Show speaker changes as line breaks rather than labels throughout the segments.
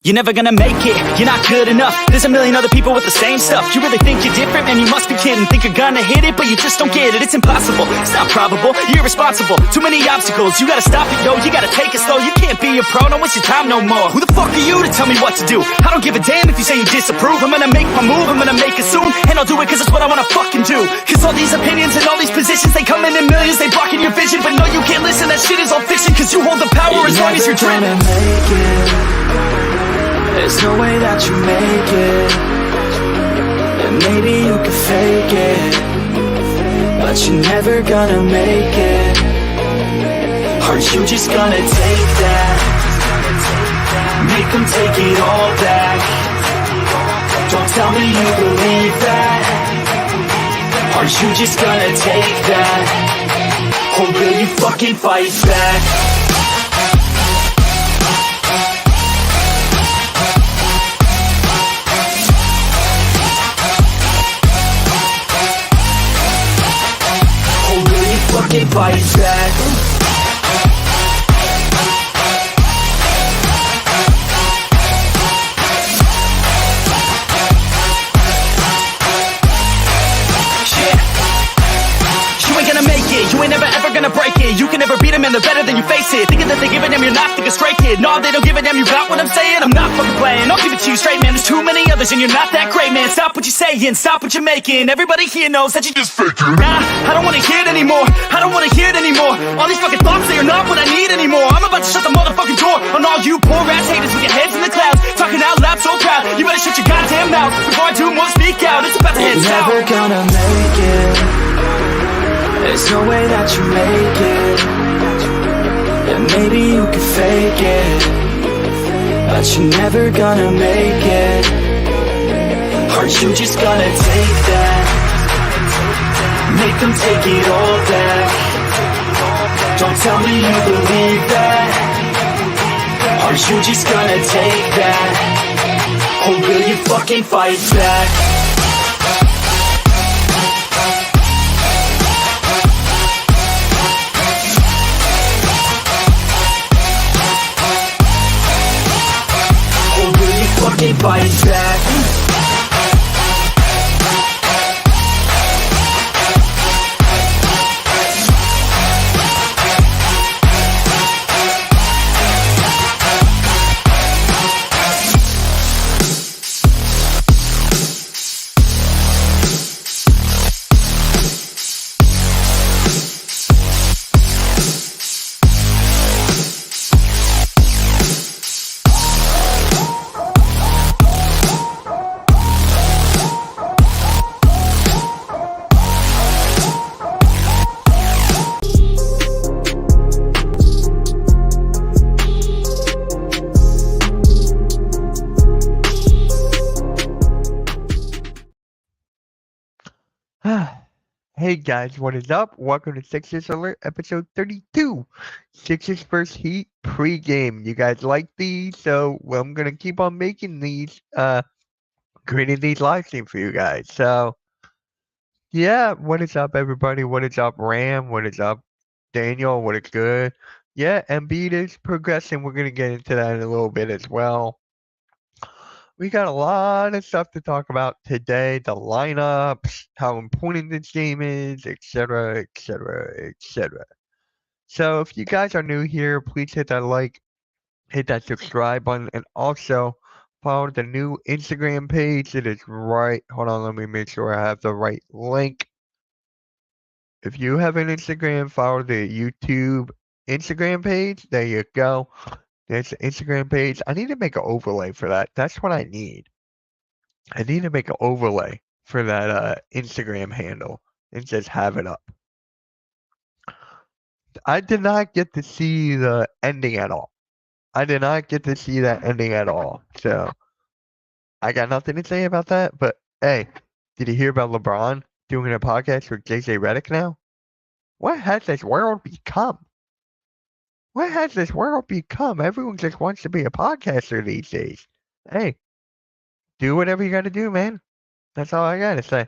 You're never gonna make it, you're not good enough. There's a million other people with the same stuff. You really think you're different? Man, you must be kidding. Think you're gonna hit it, but you just don't get it. It's impossible, it's not probable, you're irresponsible. Too many obstacles, you gotta stop it, yo. You gotta take it slow, you can't be a pro. Don't waste your time no more. Who the fuck are you to tell me what to do? I don't give a damn if you say you disapprove. I'm gonna make my move, I'm gonna make it soon. And I'll do it cause it's what I wanna fucking do. Cause all these opinions and all these positions, they come in millions, they blocking your vision. But no, you can't listen, that shit is all fiction. Cause you hold the power as long as you're dreaming.
There's no way that you make it. And maybe you can fake it, but you're never gonna make it. Aren't you just gonna take that? Make them take it all back. Don't tell me you believe that. Aren't you just gonna take that? Or will you fucking fight back? Fucking fight back. You ain't gonna make it, you ain't never ever gonna break it. You can never beat them and they're better than you face it. Thinking that they give a damn, you're not thinking straight, kid. No, they don't give a damn, you got what I'm saying? I'm not fucking playing, I'll give it to you straight, man. There's too many others and you're not that great, man. Stop what you're saying, stop what you're making. Everybody here knows that you just faking. Nah, I don't wanna hear it anymore, I don't wanna hear it anymore. All these fucking thoughts, they are not what I need anymore. I'm about to shut the motherfucking door on all you poor ass haters with your heads in the clouds. Talking out loud so proud, you better shut your goddamn mouth before I do more speak out. It's about to head south. You're never gonna make it. There's no way that you make it. And maybe you can fake it, but you're never gonna make it. Aren't you just gonna take that? Make them take it all back. Don't tell me you believe that. Aren't you just gonna take that? Or will you fucking fight back? Fucking fight back.
Hey guys, what is up? Welcome to Sixers Alert, episode 32. Sixers First Heat pregame. You guys like these? So, well, I'm going to keep on making these, creating these live streams for you guys. So, yeah, what is up, everybody? What is up, Ram? What is up, Daniel? What is good? Yeah, Embiid is progressing. We're going to get into that in a little bit as well. We got a lot of stuff to talk about today, the lineups, how important this game is, etc., etc., etc. So if you guys are new here, please hit that like, hit that subscribe button, and also follow the new Instagram page. It is right, hold on, let me make sure I have the right link. If you have an Instagram, follow the YouTube Instagram page. There you go. There's the Instagram page. I need to make an overlay for that. That's what I need. I need to make an overlay for that Instagram handle and just have it up. I did not get to see the ending at all. I did not get to see that ending at all. So I got nothing to say about that. But hey, did you hear about LeBron doing a podcast with JJ Redick now? What has this world become? What has this world become? Everyone just wants to be a podcaster these days. Hey, do whatever you got to do, man. That's all I got to say.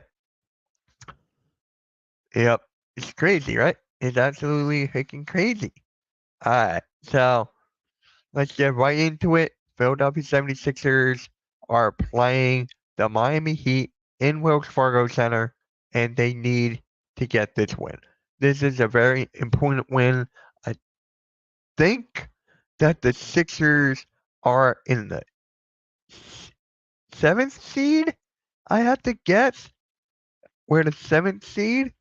Yep. It's crazy, right? It's absolutely freaking crazy. Alright, so let's get right into it. Philadelphia 76ers are playing the Miami Heat in Wells Fargo Center, and they need to get this win. This is a very important win. I think that the Sixers are in the seventh seed. I have to guess. We're the seventh seed.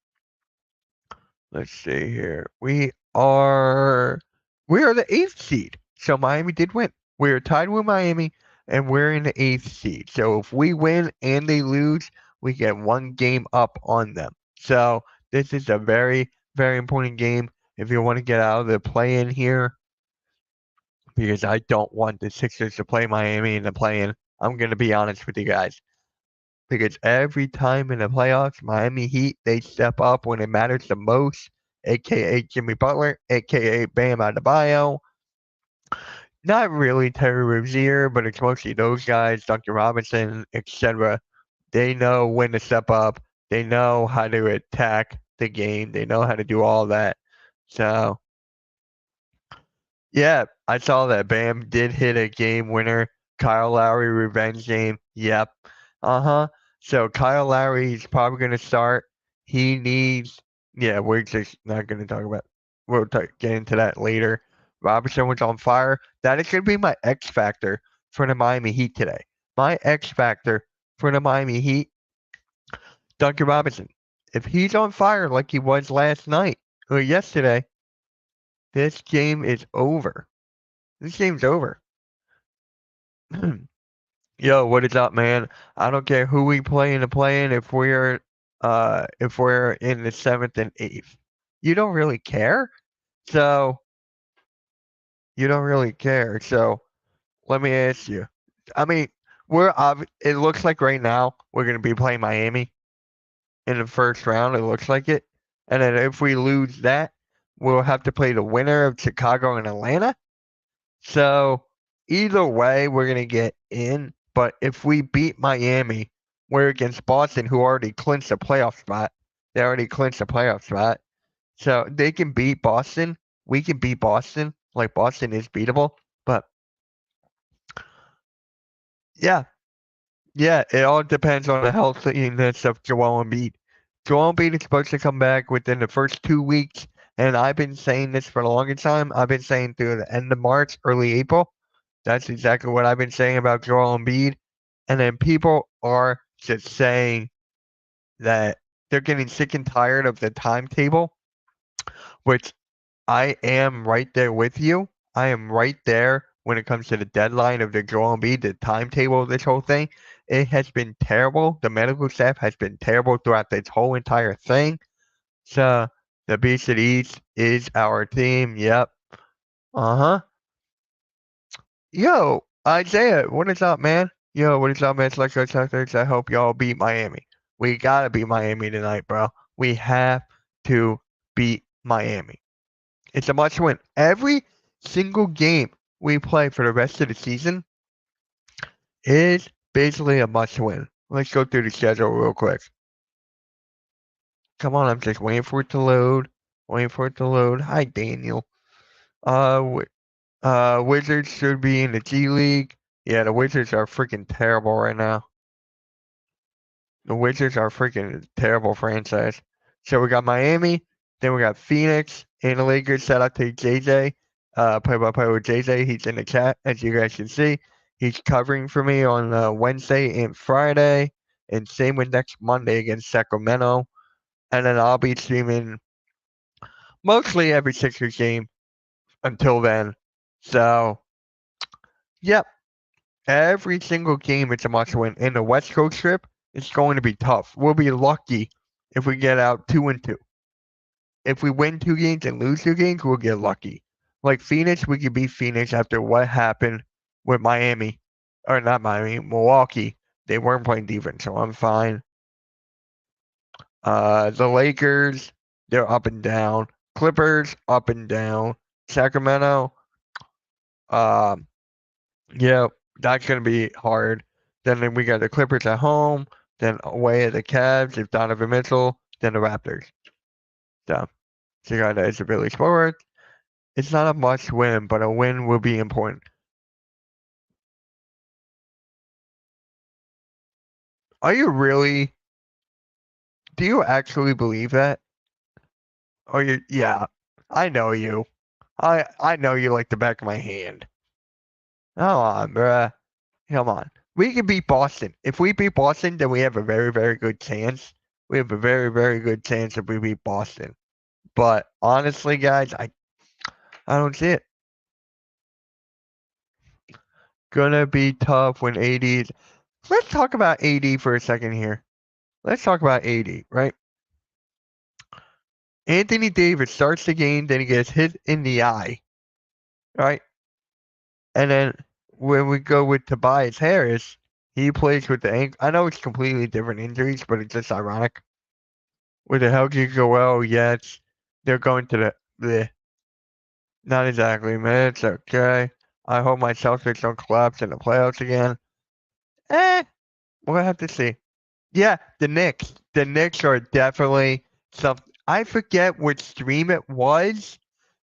Let's see here. We are the eighth seed. So Miami did win. We are tied with Miami, and we're in the eighth seed. So if we win and they lose, we get one game up on them. So this is a very, very important game if you want to get out of the play-in here, because I don't want the Sixers to play Miami in the play-in. I'm going to be honest with you guys. Because every time in the playoffs, Miami Heat, they step up when it matters the most, aka Jimmy Butler, aka Bam Adebayo. Not really Terry Rozier, but it's mostly those guys, Duncan Robinson, etc. They know when to step up. They know how to attack the game. They know how to do all that. So, yeah, I saw that Bam did hit a game winner. Kyle Lowry revenge game. Yep. Uh-huh. So Kyle Lowry is probably going to start. He needs, yeah, we're just not going to talk about, get into that later. Robinson was on fire. That is going to be my X factor for the Miami Heat today. My X factor for the Miami Heat, Duncan Robinson. If he's on fire like he was last night or yesterday, this game is over. This game's over. Yo, what is up, man? I don't care who we play in the play-in if we're in the seventh and eighth. You don't really care. So you don't really care. So let me ask you. I mean, it looks like right now we're gonna be playing Miami in the first round. It looks like it. And then if we lose that, we'll have to play the winner of Chicago and Atlanta. So either way, we're gonna get in. But if we beat Miami, we're against Boston, who already clinched a playoff spot. They already clinched a playoff spot. So they can beat Boston. We can beat Boston. Like Boston is beatable. But yeah, yeah, it all depends on the healthiness of Joel Embiid. Joel Embiid is supposed to come back within the first 2 weeks. And I've been saying this for the longest time. I've been saying through the end of March, early April. That's exactly what I've been saying about Joel Embiid. And then people are just saying that they're getting sick and tired of the timetable, which I am right there with you. I am right there when it comes to the deadline of the Joel Embiid, the timetable of this whole thing. It has been terrible. The medical staff has been terrible throughout this whole entire thing. So the Beast of the East is our team. Yep. Uh-huh. Yo, Isaiah, what is up, man? Yo, what is up, man? Select Celtics. I hope y'all beat Miami. We gotta beat Miami tonight, bro. We have to beat Miami. It's a must win. Every single game we play for the rest of the season is basically a must win. Let's go through the schedule real quick. Come on, I'm just waiting for it to load. Waiting for it to load. Hi, Daniel. Wizards should be in the G League. Yeah, the Wizards are freaking terrible right now. The Wizards are freaking terrible franchise. So we got Miami, then we got Phoenix and the Lakers. Shout out to JJ, play-by-play with JJ. He's in the chat, as you guys can see. He's covering for me on Wednesday and Friday, and same with next Monday against Sacramento. And then I'll be streaming mostly every Sixers game until then. So, yep. Every single game it's a must win. In the West Coast trip, it's going to be tough. We'll be lucky if we get out 2-2. If we win 2 games and lose 2 games, we'll get lucky. Like Phoenix, we could beat Phoenix after what happened with Miami. Or not Miami, Milwaukee. They weren't playing defense, so I'm fine. The Lakers, they're up and down. Clippers, up and down. Sacramento, yeah, that's going to be hard. Then we got the Clippers at home, then away at the Cavs if Donovan Mitchell, then the Raptors. So you got that. It's a Billy Sports. It's not a must win, but a win will be important. Are you really? Do you actually believe that? Or you? Yeah, I know you. I know you like the back of my hand. Come on, bruh. Come on. We can beat Boston. If we beat Boston, then we have a very, very good chance. We have a very, very good chance if we beat Boston. But honestly, guys, I don't see it. Gonna be tough when AD's. Let's talk about AD for a second here. Let's talk about AD, right? Anthony Davis starts the game, then he gets hit in the eye, right? And then when we go with Tobias Harris, he plays with the ankle. I know it's completely different injuries, but it's just ironic. With the healthy Joel, yes, they're going to the not exactly, man. It's okay. I hope my Celtics don't collapse in the playoffs again. We'll have to see. Yeah, the Knicks. The Knicks are definitely something. I forget which stream it was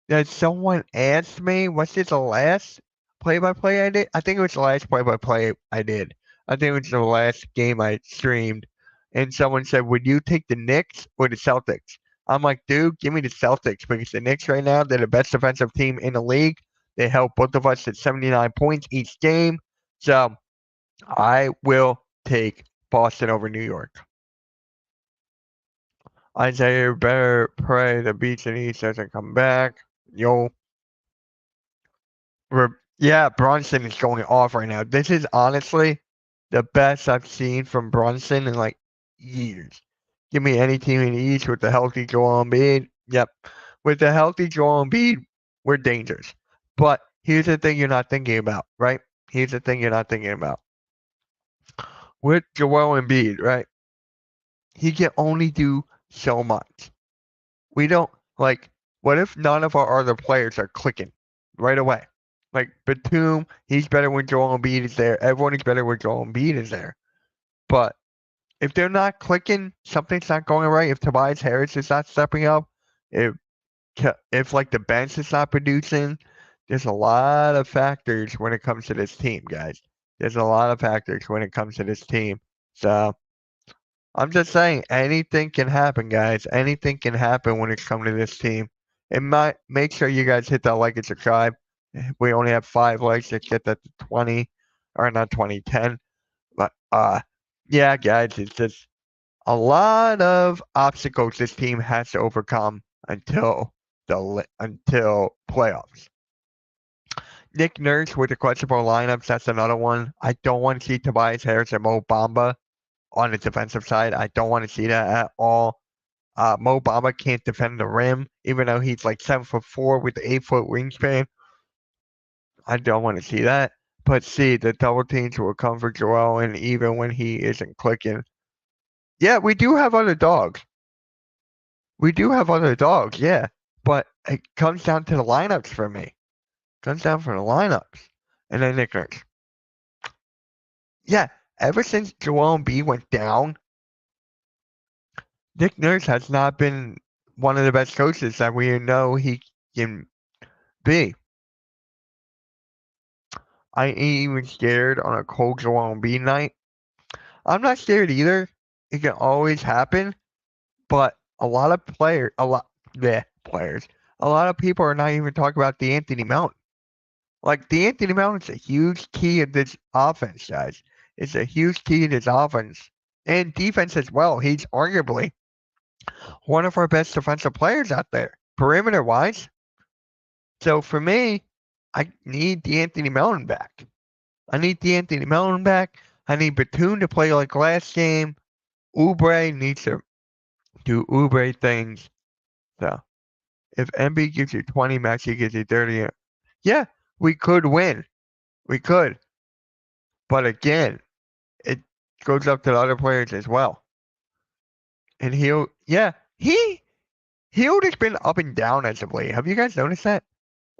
that someone asked me, was this the last play-by-play I did? I think it was the last play-by-play I did. I think it was the last game I streamed. And someone said, would you take the Knicks or the Celtics? I'm like, dude, give me the Celtics because the Knicks right now, they're the best defensive team in the league. They help both of us at 79 points each game. So I will take Boston over New York. Isaiah better pray the beach and East doesn't come back. Yo. Yeah, Brunson is going off right now. This is honestly the best I've seen from Brunson in like years. Give me any team in the East with the healthy Joel Embiid. Yep. With the healthy Joel Embiid, we're dangerous. But here's the thing you're not thinking about, right? Here's the thing you're not thinking about. With Joel Embiid, right? He can only do so much. We don't like. What if none of our other players are clicking right away? Like Batum, he's better when Joel Embiid is there. Everyone is better when Joel Embiid is there. But if they're not clicking, something's not going right. If Tobias Harris is not stepping up, if like the bench is not producing, there's a lot of factors when it comes to this team, guys. There's a lot of factors when it comes to this team. So I'm just saying, anything can happen, guys. Anything can happen when it's come to this team. It might make sure you guys hit that like and subscribe. We only have 5 likes to get that to 20, or not 20, 10. But yeah, guys, it's just a lot of obstacles this team has to overcome until playoffs. Nick Nurse with the questionable lineups, that's another one. I don't want to see Tobias Harris and Mo Bamba on the defensive side. I don't want to see that at all. Mo Bamba can't defend the rim, even though he's like 7'4" with the 8-foot wingspan. I don't want to see that. But see, the double teams will come for Joel, and even when he isn't clicking. Yeah, we do have other dogs. We do have other dogs, yeah. But it comes down to the lineups for me. It comes down for the lineups. And then Nick Nurse. Yeah, ever since Joel Embiid went down, Nick Nurse has not been one of the best coaches that we know he can be. I ain't even scared on a cold Joel Embiid night. I'm not scared either. It can always happen, but a lot of people are not even talking about D'Anthony Melton. Like D'Anthony Melton's a huge key of this offense, guys. It's a huge key to this offense and defense as well. He's arguably one of our best defensive players out there, perimeter wise. So for me, I need D'Anthony Melton back. I need D'Anthony Melton back. I need Batum to play like last game. Oubre needs to do Oubre things. So if Embiid gives you 20, Maxey gives you 30, yeah, we could win. We could. But again, it goes up to the other players as well. And Hield has been up and down as of late. Have you guys noticed that?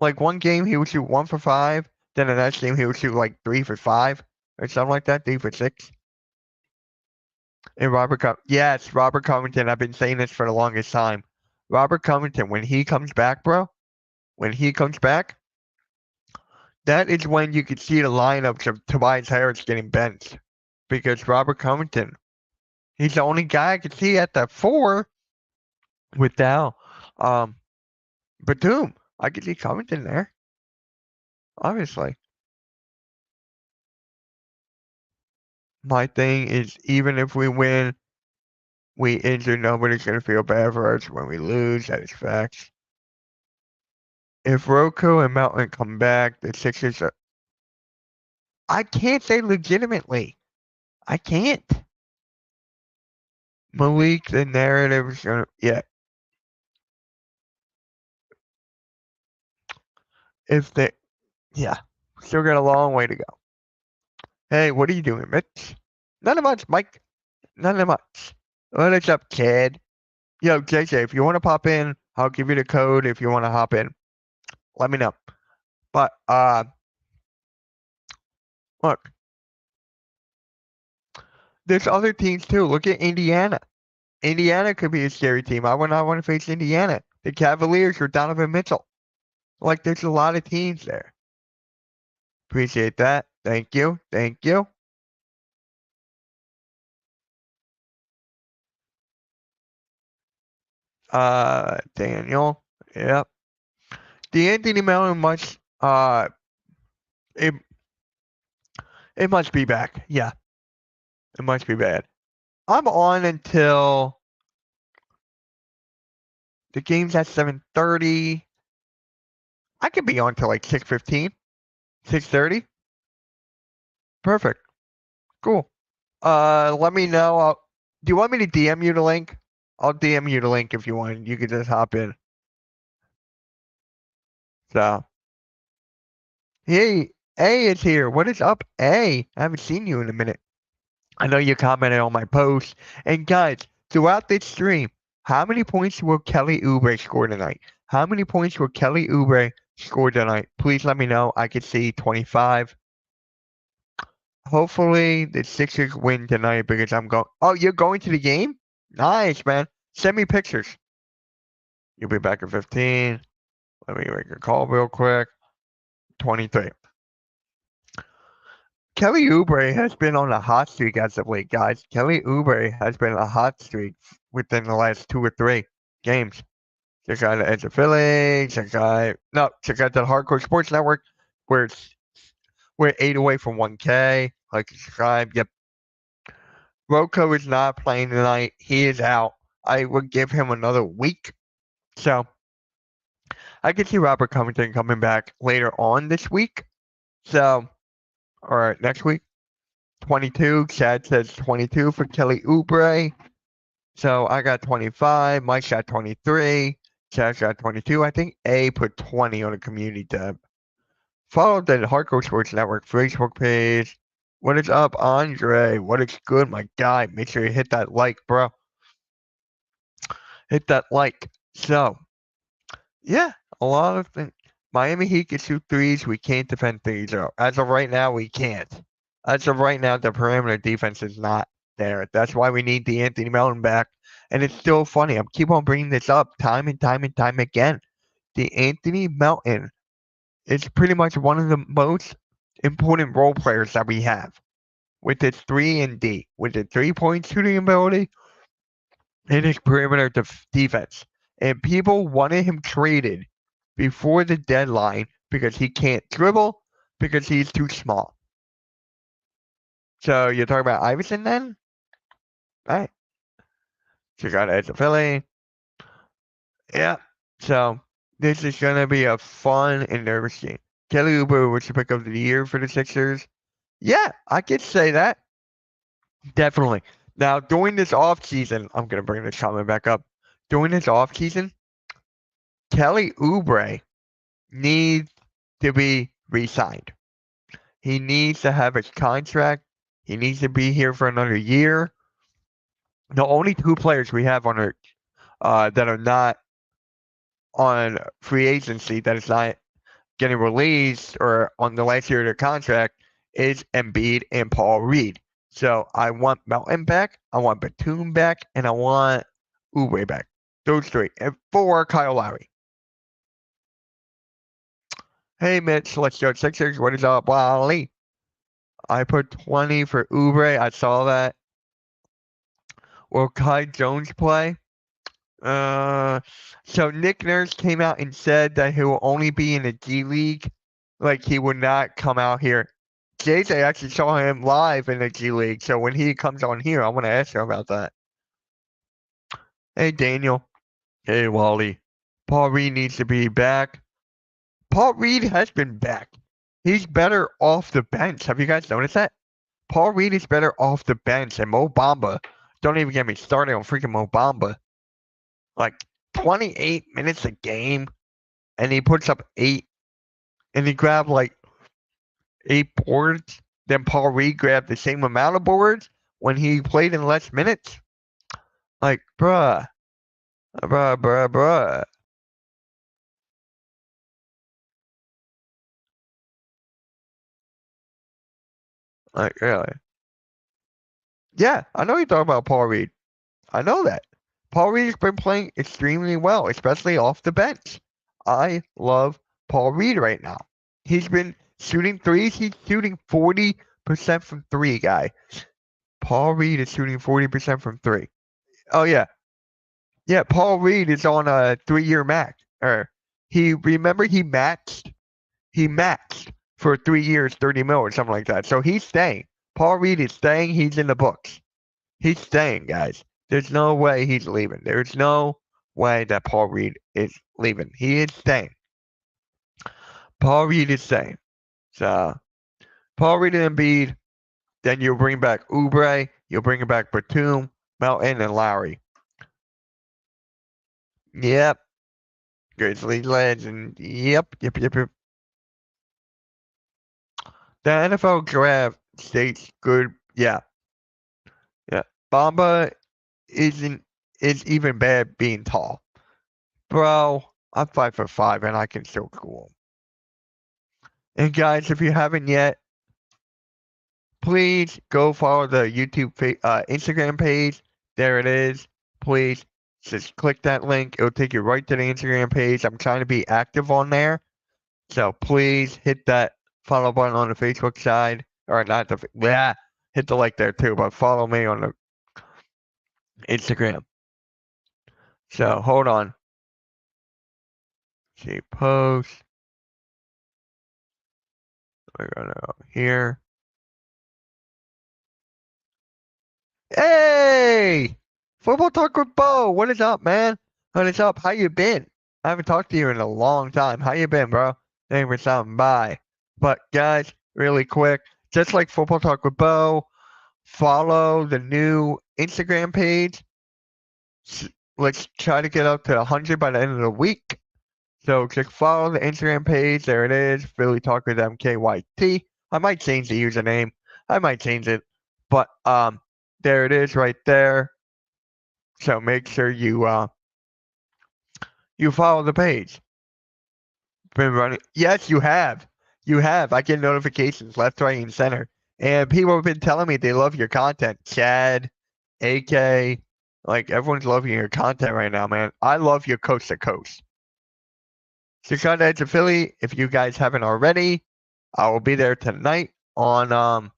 Like one game he would shoot 1 for 5, then the next game he would shoot like 3 for 5 or something like that, 3 for 6. And Robert Covington, I've been saying this for the longest time. Robert Covington, when he comes back, bro, that is when you could see the lineups of Tobias Harris getting benched. Because Robert Covington He's the only guy I could see at the 4 with Dow. Batum. I could see Covington there. Obviously. My thing is, even if we win, we injure, nobody's going to feel bad for us when we lose. That is facts. If Roku and Mountain come back, the Sixers are. I can't say legitimately. I can't. Malik, the narrative is going to. Yeah. If they. Yeah. Still got a long way to go. Hey, what are you doing, Mitch? None of much, Mike. None of much. What is up, kid? Yo, JJ, if you want to pop in, I'll give you the code if you want to hop in. Let me know. But look, there's other teams too. Look at Indiana. Indiana could be a scary team. I would not want to face Indiana. The Cavaliers or Donovan Mitchell. Like, there's a lot of teams there. Appreciate that. Thank you. Thank you. Daniel. Yep. The Anthony Mellon must it it must be back. Yeah. It must be bad. I'm on until the game's at 7:30. I could be on till like 6:15, 6:30. Perfect. Cool. Let me know. Do you want me to DM you the link? I'll DM you the link if you want. You can just hop in. So, hey, A is here. What is up, A? I haven't seen you in a minute. I know you commented on my post. And guys, throughout this stream, how many points will Kelly Oubre score tonight? How many points will Kelly Oubre score tonight? Please let me know. I could see 25. Hopefully the Sixers win tonight because I'm going. Oh, you're going to the game? Nice, man. Send me pictures. You'll be back at 15. Let me make a call real quick. 23. Kelly Oubre has been on a hot streak as of late, guys. Kelly Oubre has been a hot streak within the last 2 or 3 games. Check out the Edge of Philly. Check out the Hardcore Sports Network. We're 8 away from 1K. Like and subscribe. Yep. Rocco is not playing tonight. He is out. I would give him another week. So I could see Robert Covington coming back later on this week. So, or next week. 22. Chad says 22 for Kelly Oubre. So I got 25. Mike got 23. Chad got 22. I think A put 20 on the community tab. Follow the Hardcore Sports Network Facebook page. What is up, Andre? What is good, my guy? Make sure you hit that like, bro. Hit that like. So, yeah, a lot of things. Miami Heat can shoot threes. We can't defend threes. Though. As of right now, we can't. As of right now, the perimeter defense is not there. That's why we need the Anthony Mellon back. And it's still funny. I'm keep on bringing this up time and time and time again. The Anthony Mellon is pretty much one of the most important role players that we have. With his 3 and D, with his 3-point shooting ability, and his perimeter defense. And people wanted him traded before the deadline because he can't dribble, because he's too small. So you're talking about Iverson then? Right. So you got Edge of Philly. Yeah. So this is going to be a fun and nervous game. Kelly Oubre was the pick of the year for the Sixers. Yeah, I could say that. Definitely. Now, during this offseason, I'm going to bring this comment back up. During this offseason, Kelly Oubre needs to be re-signed. He needs to have his contract. He needs to be here for another year. The only 2 players we have on our that are not on free agency, that is not getting released or on the last year of their contract, is Embiid and Paul Reed. So I want Melton back, I want Batum back, and I want Oubre back. Those 3. And 4, Kyle Lowry. Hey Mitch, let's go Sixers. What is up, Wally? I put 20 for Oubre. I saw that. Will Kai Jones play? So Nick Nurse came out and said that he will only be in the G League. Like, he would not come out here. JJ actually saw him live in the G League, so when he comes on here, I want to ask him about that. Hey, Daniel. Hey, Wally. Paul Reed needs to be back. Paul Reed has been back. He's better off the bench. Have you guys noticed that? Paul Reed is better off the bench, and Mo Bamba. Don't even get me started on freaking Mo Bamba. Like 28 minutes a game, and he puts up 8, and he grabbed like 8 boards. Then Paul Reed grabbed the same amount of boards when he played in less minutes. Like, bruh. Like, really? Yeah, I know you're talking about Paul Reed. I know that. Paul Reed has been playing extremely well, especially off the bench. I love Paul Reed right now. He's been shooting threes. He's shooting 40% from 3, guy. Paul Reed is shooting 40% from 3. Oh, yeah. Yeah, Paul Reed is on a 3-year max. He matched for 3 years, 30 mil or something like that. So he's staying. Paul Reed is staying. He's in the books. He's staying, guys. There's no way he's leaving. There's no way that Paul Reed is leaving. He is staying. Paul Reed is staying. So, Paul Reed and Embiid. Then you'll bring back Oubre. You'll bring back Batum, Melton, and Lowry. Yep. Grizzly legend. Yep. The NFL draft states good. Yeah. Bamba is even bad being tall. Bro, I'm 5'5" and I can still cool him. And guys, if you haven't yet, please go follow the Instagram page. There it is. Please just click that link. It'll take you right to the Instagram page. I'm trying to be active on there. So please hit that follow button on the Facebook side. Or not the hit the like there too, but follow me on the Instagram. So hold on. See post. We're gonna go here. Hey! Football Talk with Bo. What is up, man? What is up? How you been? I haven't talked to you in a long time. How you been, bro? Thank you for stopping by. But guys, really quick, just like Football Talk with Bo, follow the new Instagram page. Let's try to get up to 100 by the end of the week. So just follow the Instagram page. There it is. Philly Talk with MKYT. I might change the username. I might change it. But there it is right there. So make sure you follow the page. Been running. Yes, you have. You have. I get notifications left, right, and center. And people have been telling me they love your content. Chad, AK, like everyone's loving your content right now, man. I love your coast to coast. 600 Edge of Philly. If you guys haven't already, I will be there tonight on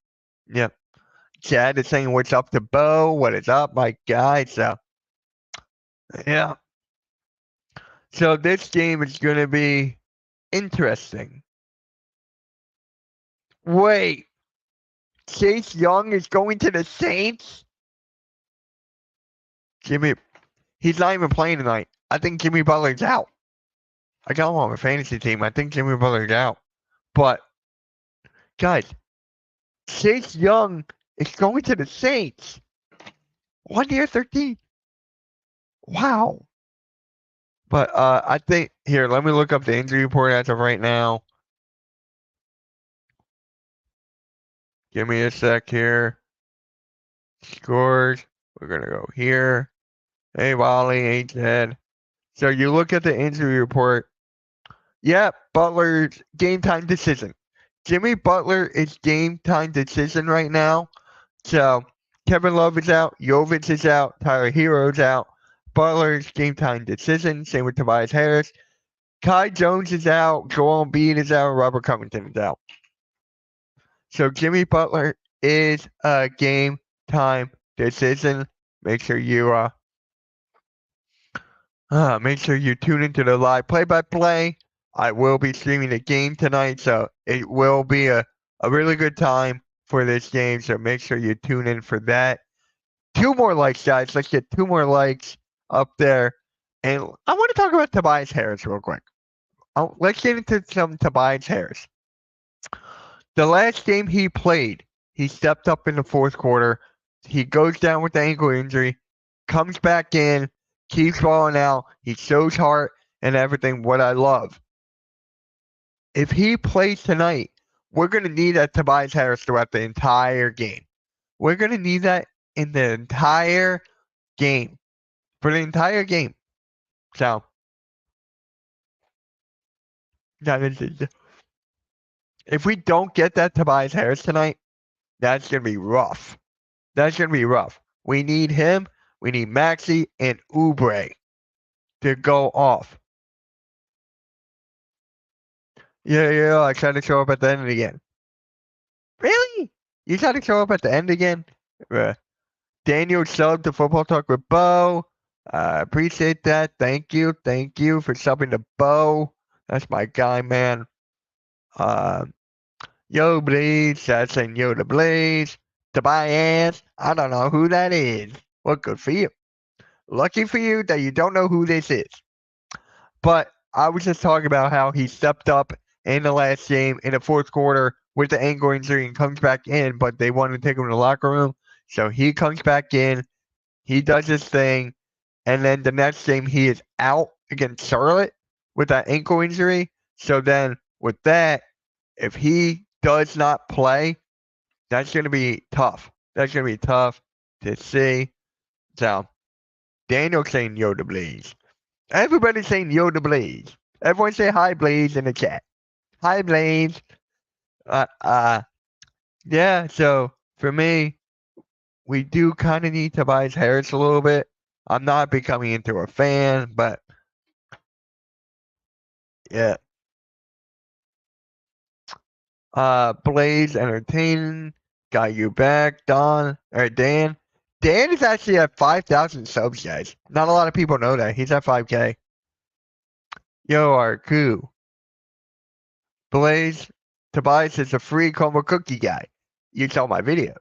Chad is saying what's up to Bo. What is up, my guy? So yeah. So this game is gonna be interesting. Wait. Chase Young is going to the Saints? He's not even playing tonight. I think Jimmy Butler's out. I got him on my fantasy team. I think Jimmy Butler's out. But, guys, Chase Young is going to the Saints. 1 year, 13. Wow. But I think, here, let me look up the injury report as of right now. Give me a sec here. Scores. We're going to go here. Hey, Wally, hey, Ted. So you look at the injury report. Yeah, Butler's game time decision. Jimmy Butler is game time decision right now. So Kevin Love is out. Jovic is out. Tyler Hero's out. Butler's game time decision. Same with Tobias Harris. Kai Jones is out. Joel Embiid is out. Robert Covington is out. So Jimmy Butler is a game time decision make sure you tune into the live play-by-play. I will be streaming the game tonight, so it will be a really good time for this game. So make sure you tune in for that. 2 more likes, guys. Let's get 2 more likes up there. And I want to talk about Tobias Harris real quick. Let's get into some Tobias Harris. The last game he played, he stepped up in the fourth quarter. He goes down with the ankle injury, comes back in, keeps balling out. He shows heart and everything, what I love. If he plays tonight, we're going to need that Tobias Harris throughout the entire game. We're going to need that in the entire game. For the entire game. So, if we don't get that Tobias Harris tonight, that's going to be rough. That's going to be rough. We need him. We need Maxey and Oubre to go off. Yeah, I tried to show up at the end again. Really? You tried to show up at the end again? Daniel subbed to Football Talk with Bo. Appreciate that. Thank you for subbing to Bo. That's my guy, man. Yo, Blaze. That's saying Yo to Blaze. Tobias. I don't know who that is. Well, good for you. Lucky for you that you don't know who this is. But I was just talking about how he stepped up in the last game in the fourth quarter with the ankle injury and comes back in, but they wanted to take him to the locker room. So he comes back in. He does his thing. And then the next game, he is out against Charlotte with that ankle injury. So then with that, if he does not play, that's going to be tough. That's going to be tough to see. So Daniel's saying Yoda Blaze. Everybody's saying Yoda Blaze. Everyone say hi Blaze in the chat. Hi Blaze. Yeah, so for me, we do kind of need Tobias Harris a little bit. I'm not becoming into a fan, but yeah. Blaze entertaining. Got you back, Don or Dan. Dan is actually at 5,000 subs, guys. Not a lot of people know that. He's at 5K. Yo, Arku. Blaze, Tobias is a free Como cookie guy. You saw my video.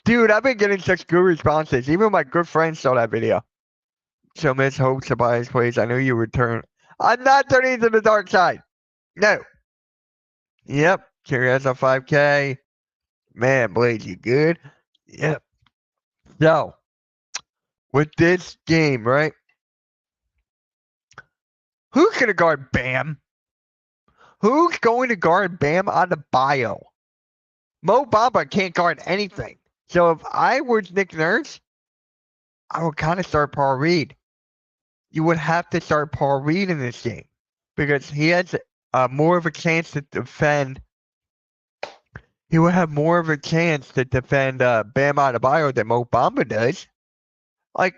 Dude, I've been getting such good responses. Even my good friends saw that video. So Miss Hope Tobias plays. I know you return. I'm not turning to the dark side. No. Yep. Carry has a 5K. Man, Blaze, you good? Yep. So, with this game, right? Who's going to guard Bam? Who's going to guard Bam on the bio? Mo Bamba can't guard anything. So if I was Nick Nurse, I would kind of start Paul Reed. You would have to start Paul Reed in this game because he has more of a chance to defend. He would have more of a chance to defend Bam Adebayo than Mo Bamba does. Like,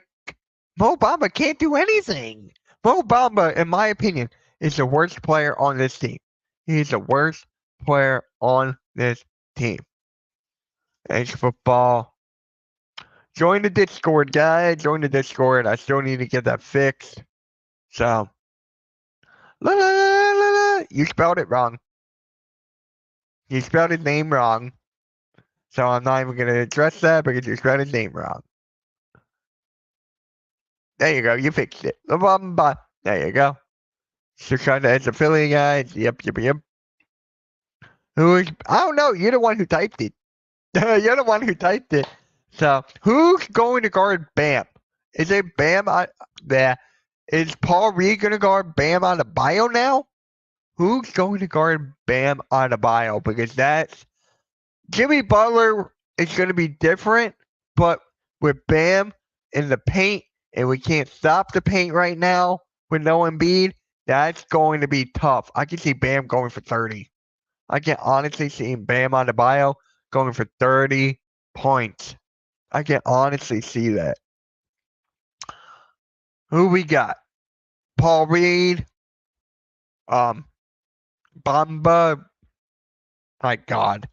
Mo Bamba can't do anything. Mo Bamba, in my opinion, is the worst player on this team. He's the worst player on this team. Thanks, football. Join the Discord, guys. Join the Discord. I still need to get that fixed. So, you spelled it wrong. You spelled his name wrong. So I'm not even going to address that because you spelled his name wrong. There you go. You fixed it. There you go. Chicago as affiliate guys. Yep. Who is? I don't know. You're the one who typed it. You're the one who typed it. So who's going to guard Bam? Is it Bam? Is Paul Reed going to guard Bam on the bio now? Who's going to guard Bam on the bio? Because that's Jimmy Butler is going to be different, but with Bam in the paint, and we can't stop the paint right now with no Embiid, that's going to be tough. I can see Bam going for 30. I can honestly see Bam on the bio going for 30 points. I can honestly see that. Who we got? Paul Reed. Bamba. My God.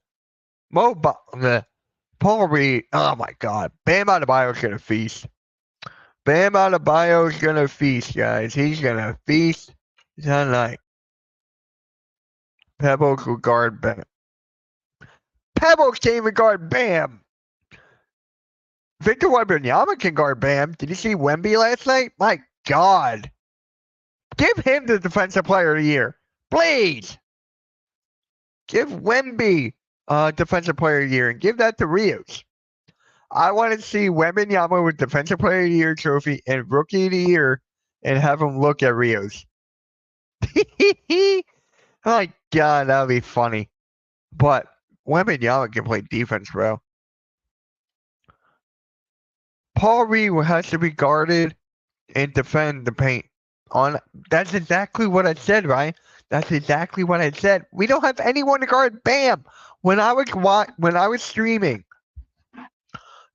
Paul Reed. Oh my God. Bam Adebayo's gonna feast. Bam Adebayo's gonna feast, guys. He's gonna feast tonight. Pebbles will guard Bam. Pebbles can't even guard Bam. Victor Wembanyama can guard Bam. Did you see Wemby last night? My God. Give him the Defensive Player of the Year. Please. Give Wemby Defensive Player of the Year and give that to Rios. I want to see Wembanyama with Defensive Player of the Year trophy and Rookie of the Year and have him look at Rios. My God, that would be funny. But Wembanyama can play defense, bro. Paul Reed has to be guarded and defend the paint. That's exactly what I said, right? That's exactly what I said. We don't have anyone to guard Bam. When I was streaming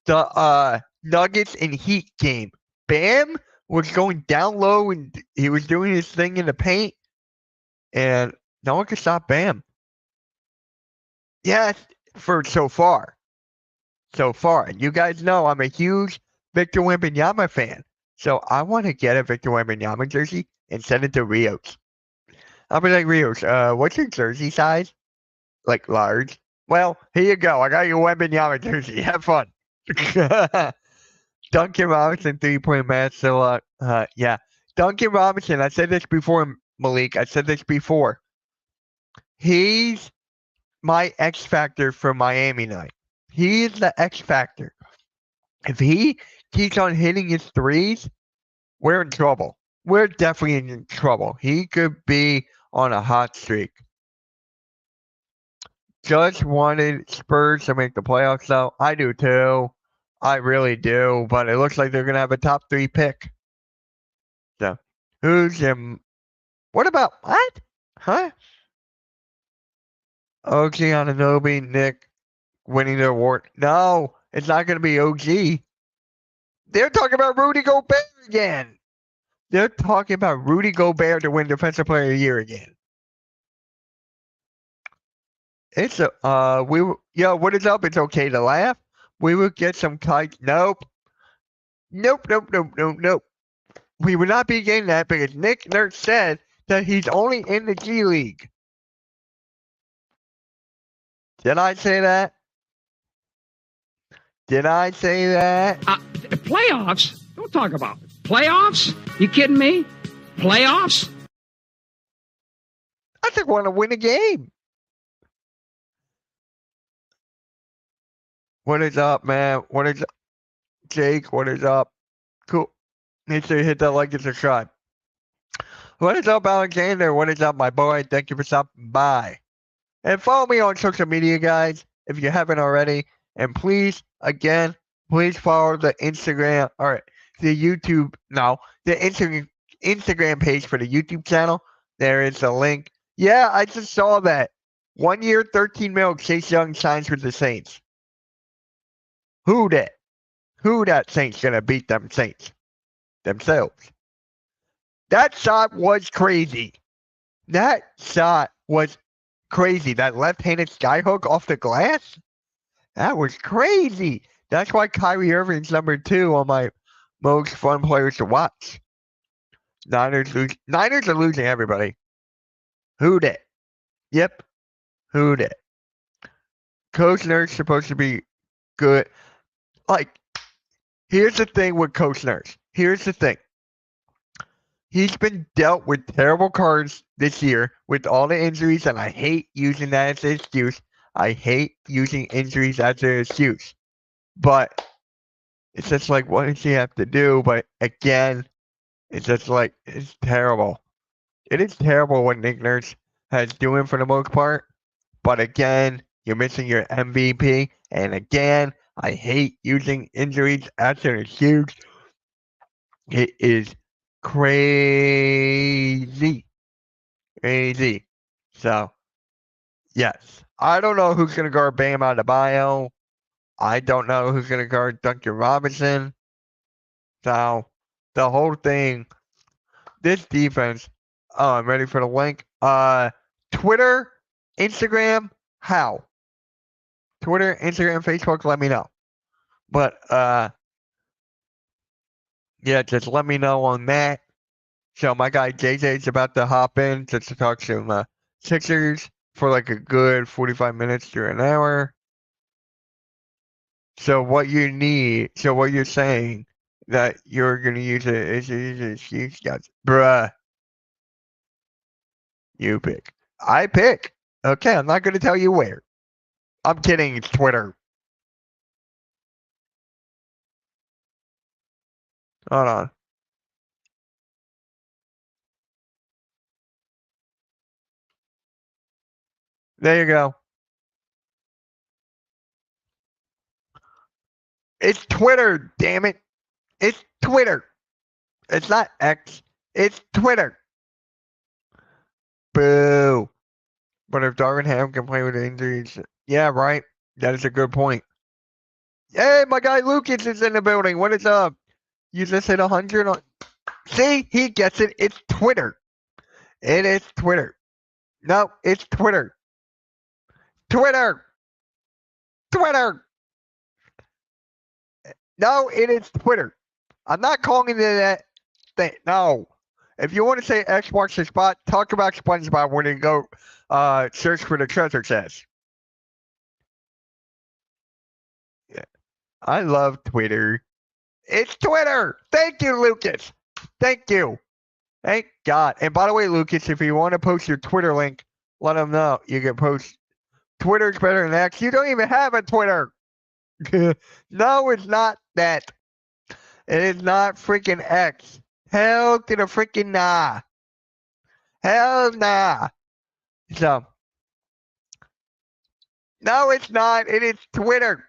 the Nuggets and Heat game, Bam was going down low and he was doing his thing in the paint, and no one could stop Bam. Yes, for so far. So far. You guys know I'm a huge Victor Wembanyama fan. So I want to get a Victor Wembanyama jersey and send it to Rios. I'll be like, Rios, what's your jersey size? Like large? Well, here you go. I got your Wembanyama jersey. Have fun. Duncan Robinson, 3-point match. So, yeah. Duncan Robinson, I said this before, Malik. I said this before. He's my X factor for Miami night. He is the X factor. If he keeps on hitting his threes, we're in trouble. We're definitely in trouble. He could be on a hot streak. Just wanted Spurs to make the playoffs, though. I do too. I really do. But it looks like they're going to have a top 3 pick. So, who's him? What about what? Huh? OG Anunoby, Nick winning the award. No, it's not going to be OG. They're talking about Rudy Gobert again. They're talking about Rudy Gobert to win Defensive Player of the Year again. It's what is up? It's okay to laugh. We will get some kites. Nope. Nope. We would not be getting that because Nick Nurse said that he's only in the G League. Did I say that? Did I say that?
Playoffs? Don't talk about it. Playoffs? You kidding me? Playoffs?
I just want to win a game. What is up, man? What is up? Jake, what is up? Cool. Make sure you hit that like and subscribe. What is up, Alexander? What is up, my boy? Thank you for stopping by. And follow me on social media, guys, if you haven't already. And please, again, please follow the Instagram or the YouTube. No, the Instagram page for the YouTube channel. There is a link. Yeah, I just saw that. 1 year, 13 mil. Chase Young signs with the Saints. Who that? Who that Saints gonna beat them Saints? Themselves. That shot was crazy. That shot was crazy. That left-handed skyhook off the glass? That was crazy. That's why Kyrie Irving's number 2 on my most fun players to watch. Niners are losing everybody. Who dat? Yep. Who dat? Coach Nurse supposed to be good. Like, here's the thing with Coach Nurse. Here's the thing. He's been dealt with terrible cards this year with all the injuries, and I hate using that as an excuse. I hate using injuries as an excuse. But it's just like, what does he have to do? But again, it's just like, it's terrible. It is terrible what Nick Nurse has doing for the most part. But again, you're missing your MVP. And again, I hate using injuries as an excuse. It is crazy. Crazy. So, yes. I don't know who's going to guard Bam Adebayo. I don't know who's going to guard Duncan Robinson. So, the whole thing, this defense, oh, I'm ready for the link. Twitter, Instagram, how? Twitter, Instagram, Facebook, let me know. But yeah, just let me know on that. So my guy JJ is about to hop in just to talk some Sixers for like a good 45 minutes to an hour. So what you're saying that you're gonna use it is excuse, guys. Bruh. You pick. I pick. Okay, I'm not gonna tell you where. I'm kidding, it's Twitter. Hold on. There you go. It's Twitter, damn it. It's Twitter. It's not X. It's Twitter. Boo. But if Darvin Ham can play with injuries, yeah, right. That is a good point. Hey, my guy Lucas is in the building. What is up? You just hit 100 on. See, he gets it. It's Twitter. It is Twitter. No, it's Twitter. Twitter. Twitter. No, it is Twitter. I'm not calling it that thing. No. If you want to say X marks the spot, talk about SpongeBob when you go search for the treasure chest. Yeah. I love Twitter. It's Twitter. Thank you, Lucas. Thank you. Thank God. And by the way, Lucas, if you want to post your Twitter link, let them know. You can post Twitter's better than X. You don't even have a Twitter. No, it's not that. It is not freaking X. Hell to the freaking nah. Hell nah. So, no, it's not. It is Twitter.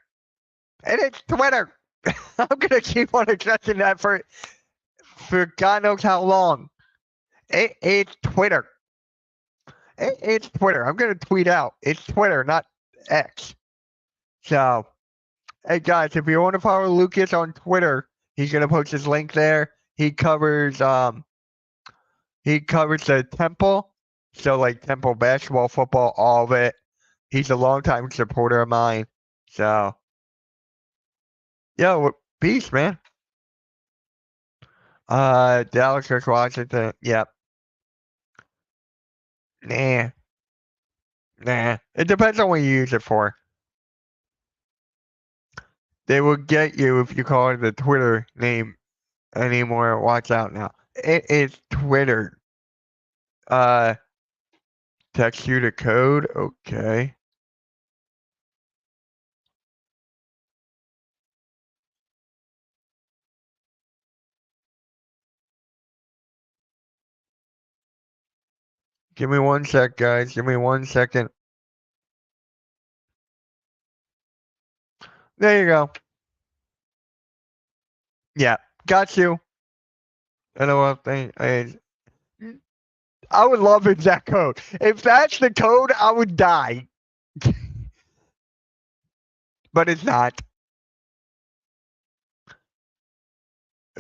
It is Twitter. I'm gonna keep on addressing that for God knows how long. It's Twitter. It's Twitter. I'm gonna tweet out. It's Twitter, not X. So, hey guys, if you want to follow Lucas on Twitter, he's gonna post his link there. He covers the Temple, so like Temple basketball, football, all of it. He's a longtime supporter of mine. So, yo, peace, man. Dallas versus Washington. Yep. Nah. It depends on what you use it for. They will get you if you call it the Twitter name anymore. Watch out now. It is Twitter. Text you the code. Okay. Give me 1 sec, guys. Give me 1 second. There you go. Yeah, got you. I know what I would love if that code. If that's the code, I would die. But it's not.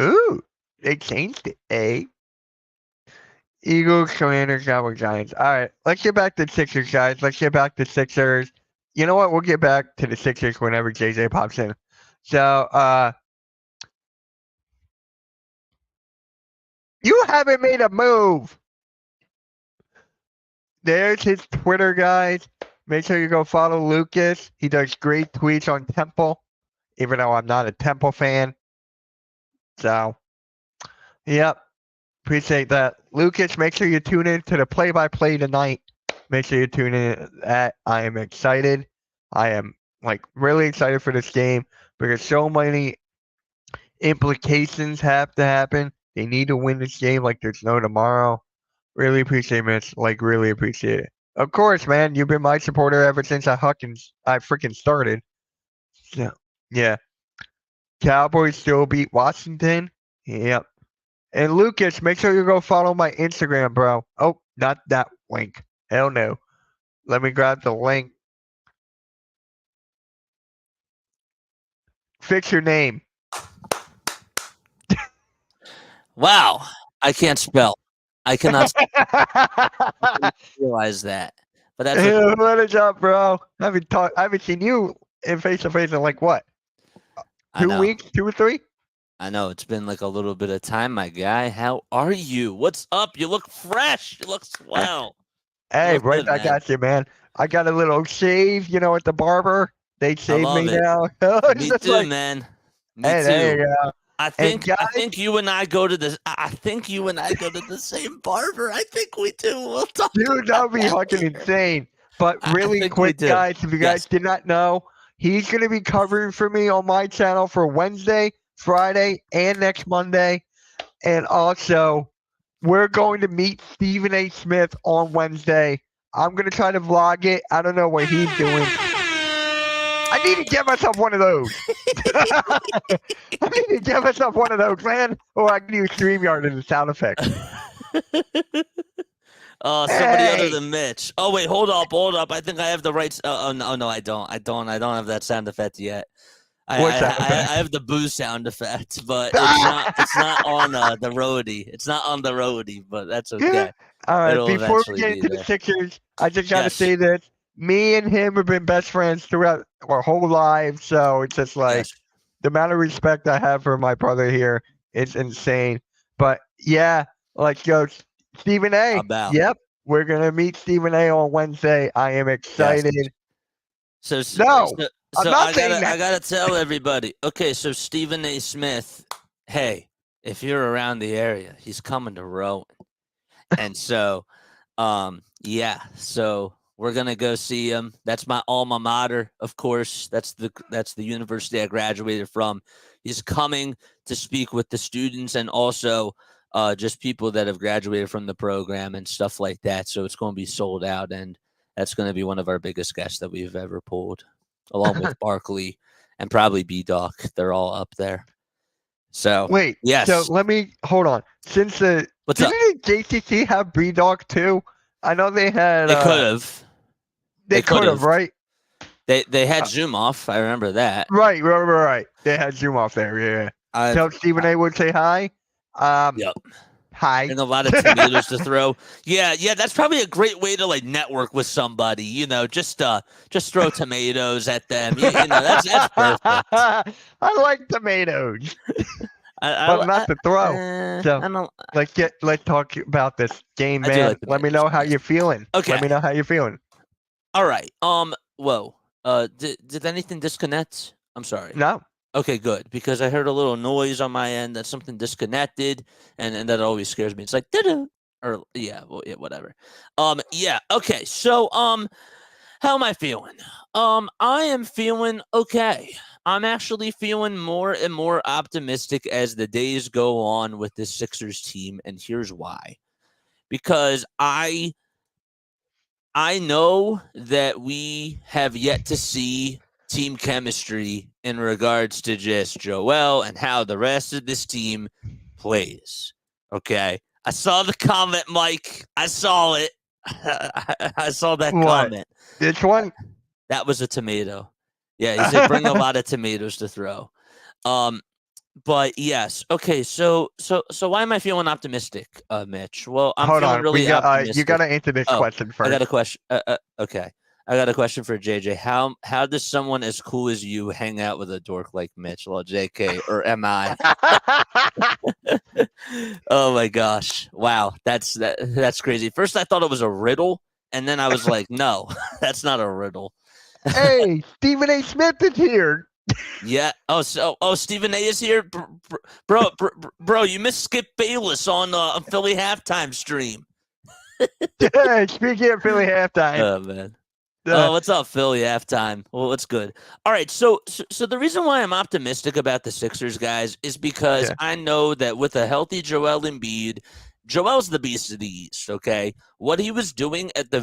Ooh, they changed it, eh? Eagles, Commanders, Cowboys, Giants. All right, let's get back to Sixers, guys. Let's get back to Sixers. You know what? We'll get back to the Sixers whenever JJ pops in. So, you haven't made a move. There's his Twitter, guys. Make sure you go follow Lucas. He does great tweets on Temple, even though I'm not a Temple fan. So, yep. Appreciate that. Lucas, make sure you tune in to the play-by-play tonight. Make sure you tune in to that. I am excited. I am really excited for this game because so many implications have to happen. They need to win this game like there's no tomorrow. Really appreciate it, Mitch. Really appreciate it. Of course, man. You've been my supporter ever since I freaking started. So, yeah. Cowboys still beat Washington. Yep. And Lucas, make sure you go follow my Instagram, bro. Oh, not that link. Hell no. Let me grab the link. Fix your name.
Wow. I can't spell. I cannot realize that. But that's
what is up, bro? I haven't seen you in face-to-face in like what?
I
2
know.
weeks? 2 or 3?
I know. It's been like a little bit of time, my guy. How are you? What's up? You look fresh. You look swell. You
Hey,
look
right,
good,
I
man.
got you, man. I got a little shave, at the barber. They
I
shave me
love it.
now. It's
Me
just
too,
like,
man. Me
hey, there
too.
you go.
I
And
think I
guys,
think you and I go to the I think you and I go to the same barber. I think we do. We'll talk
dude, that
about
would be
that.
fucking insane. But
I
really
think we
quick,
do.
guys, if you guys
Yes.
did not know, he's going to be covering for me on my channel for Wednesday, Friday, and next Monday. And also, we're going to meet Stephen A. Smith on Wednesday. I'm going to try to vlog it. I don't know what he's doing. I need to get myself one of those. I need to get myself one of those, man. Or I can use StreamYard as a sound effect.
Oh, somebody other
Hey,
than Mitch. Oh wait, hold up. I think I have the right. Oh no, I don't. I don't have that sound effect yet.
what's that
I
effect?
have the boo sound effect, but it's not
Ah!
on the roadie. It's not on the roadie, but that's okay.
All right,
It'll
before we
eventually
get
be
into the
there.
Sixers, I just got to
Yes.
say this. Me and him have been best friends throughout our whole lives. So it's just like
Yes.
the amount of respect I have for my brother here is insane. But yeah, like yo, Stephen A.
About.
Yep, we're gonna meet Stephen A. on Wednesday. I am
Yes.
excited.
So,
No, I'm not saying
I
that.
gotta tell everybody. Okay, so Stephen A. Smith, hey, if you're around the area, he's coming to Rowan, and so, yeah, so we're gonna go see him. That's my alma mater, of course. That's the university I graduated from. He's coming to speak with the students and also just people that have graduated from the program and stuff like that. So it's going to be sold out, and that's going to be one of our biggest guests that we've ever pulled, along with Barkley and probably B Doc. They're all up there. So
Wait, so
yes,
let me hold on. Since the
what's up?
didn't the JCC have B Dog too? I know they had.
They could have.
They
They could
could have,
have.
right?
They had Zoom off. I remember that.
Right. They had Zoom off there. Yeah.
I've
Tell Stephen A. would say hi.
Yep.
Hi.
And a lot of tomatoes to throw. Yeah, that's probably a great way to like network with somebody. Just throw tomatoes at them. That's perfect.
I like tomatoes, but
I,
not to throw. So
I don't.
let's talk about this game,
I do
man.
like
Let me
tomatoes.
know how
Yes.
you're feeling.
Okay.
Let me know how you're feeling.
All right. Whoa. Did anything disconnect? I'm sorry.
No.
Okay, good, because I heard a little noise on my end that something disconnected, and that always scares me. It's like doo or yeah, well, yeah, whatever. Yeah, okay. So, how am I feeling? I am feeling okay. I'm actually feeling more and more optimistic as the days go on with the Sixers team, and here's why. Because I know that we have yet to see team chemistry in regards to just Joel and how the rest of this team plays. Okay. I saw the comment, Mike. I saw it. I saw that
What?
comment.
This one?
That was a tomato. Yeah, he said bring a lot of tomatoes to throw. But yes, okay. So why am I feeling optimistic, Mitch? Well, I'm
Hold
feeling
on. We
really
got. You
optimistic.
got to answer this
Oh,
question
I got a
first.
question. Okay, I got a question for JJ. How does someone as cool as you hang out with a dork like Mitch? Well, JK or am I? Oh my gosh! Wow, that's crazy. First, I thought it was a riddle, and then I was like, no, that's not a riddle.
Hey, Stephen A. Smith is here.
Yeah. Oh, Stephen A is here, bro. You missed Skip Bayless on Philly halftime stream.
Speaking of Philly halftime,
Oh man.
uh,
Oh, what's up, Philly halftime? Well, what's good? All right. So the reason why I'm optimistic about the Sixers, guys, is because
Yeah.
I know that with a healthy Joel Embiid, Joel's the beast of the East. Okay, what he was doing at the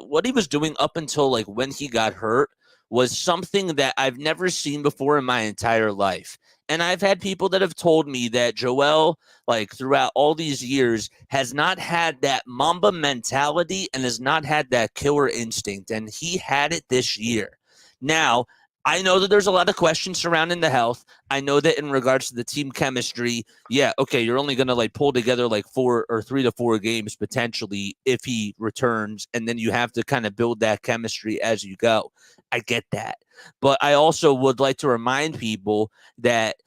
what he was doing up until like when he got hurt was something that I've never seen before in my entire life. And I've had people that have told me that Joel, like throughout all these years, has not had that Mamba mentality and has not had that killer instinct. And he had it this year. Now, I know that there's a lot of questions surrounding the health. I know that in regards to the team chemistry, yeah, okay, you're only going to like pull together like 4 or 3 to 4 games potentially if he returns, and then you have to kind of build that chemistry as you go. I get that. But I also would like to remind people that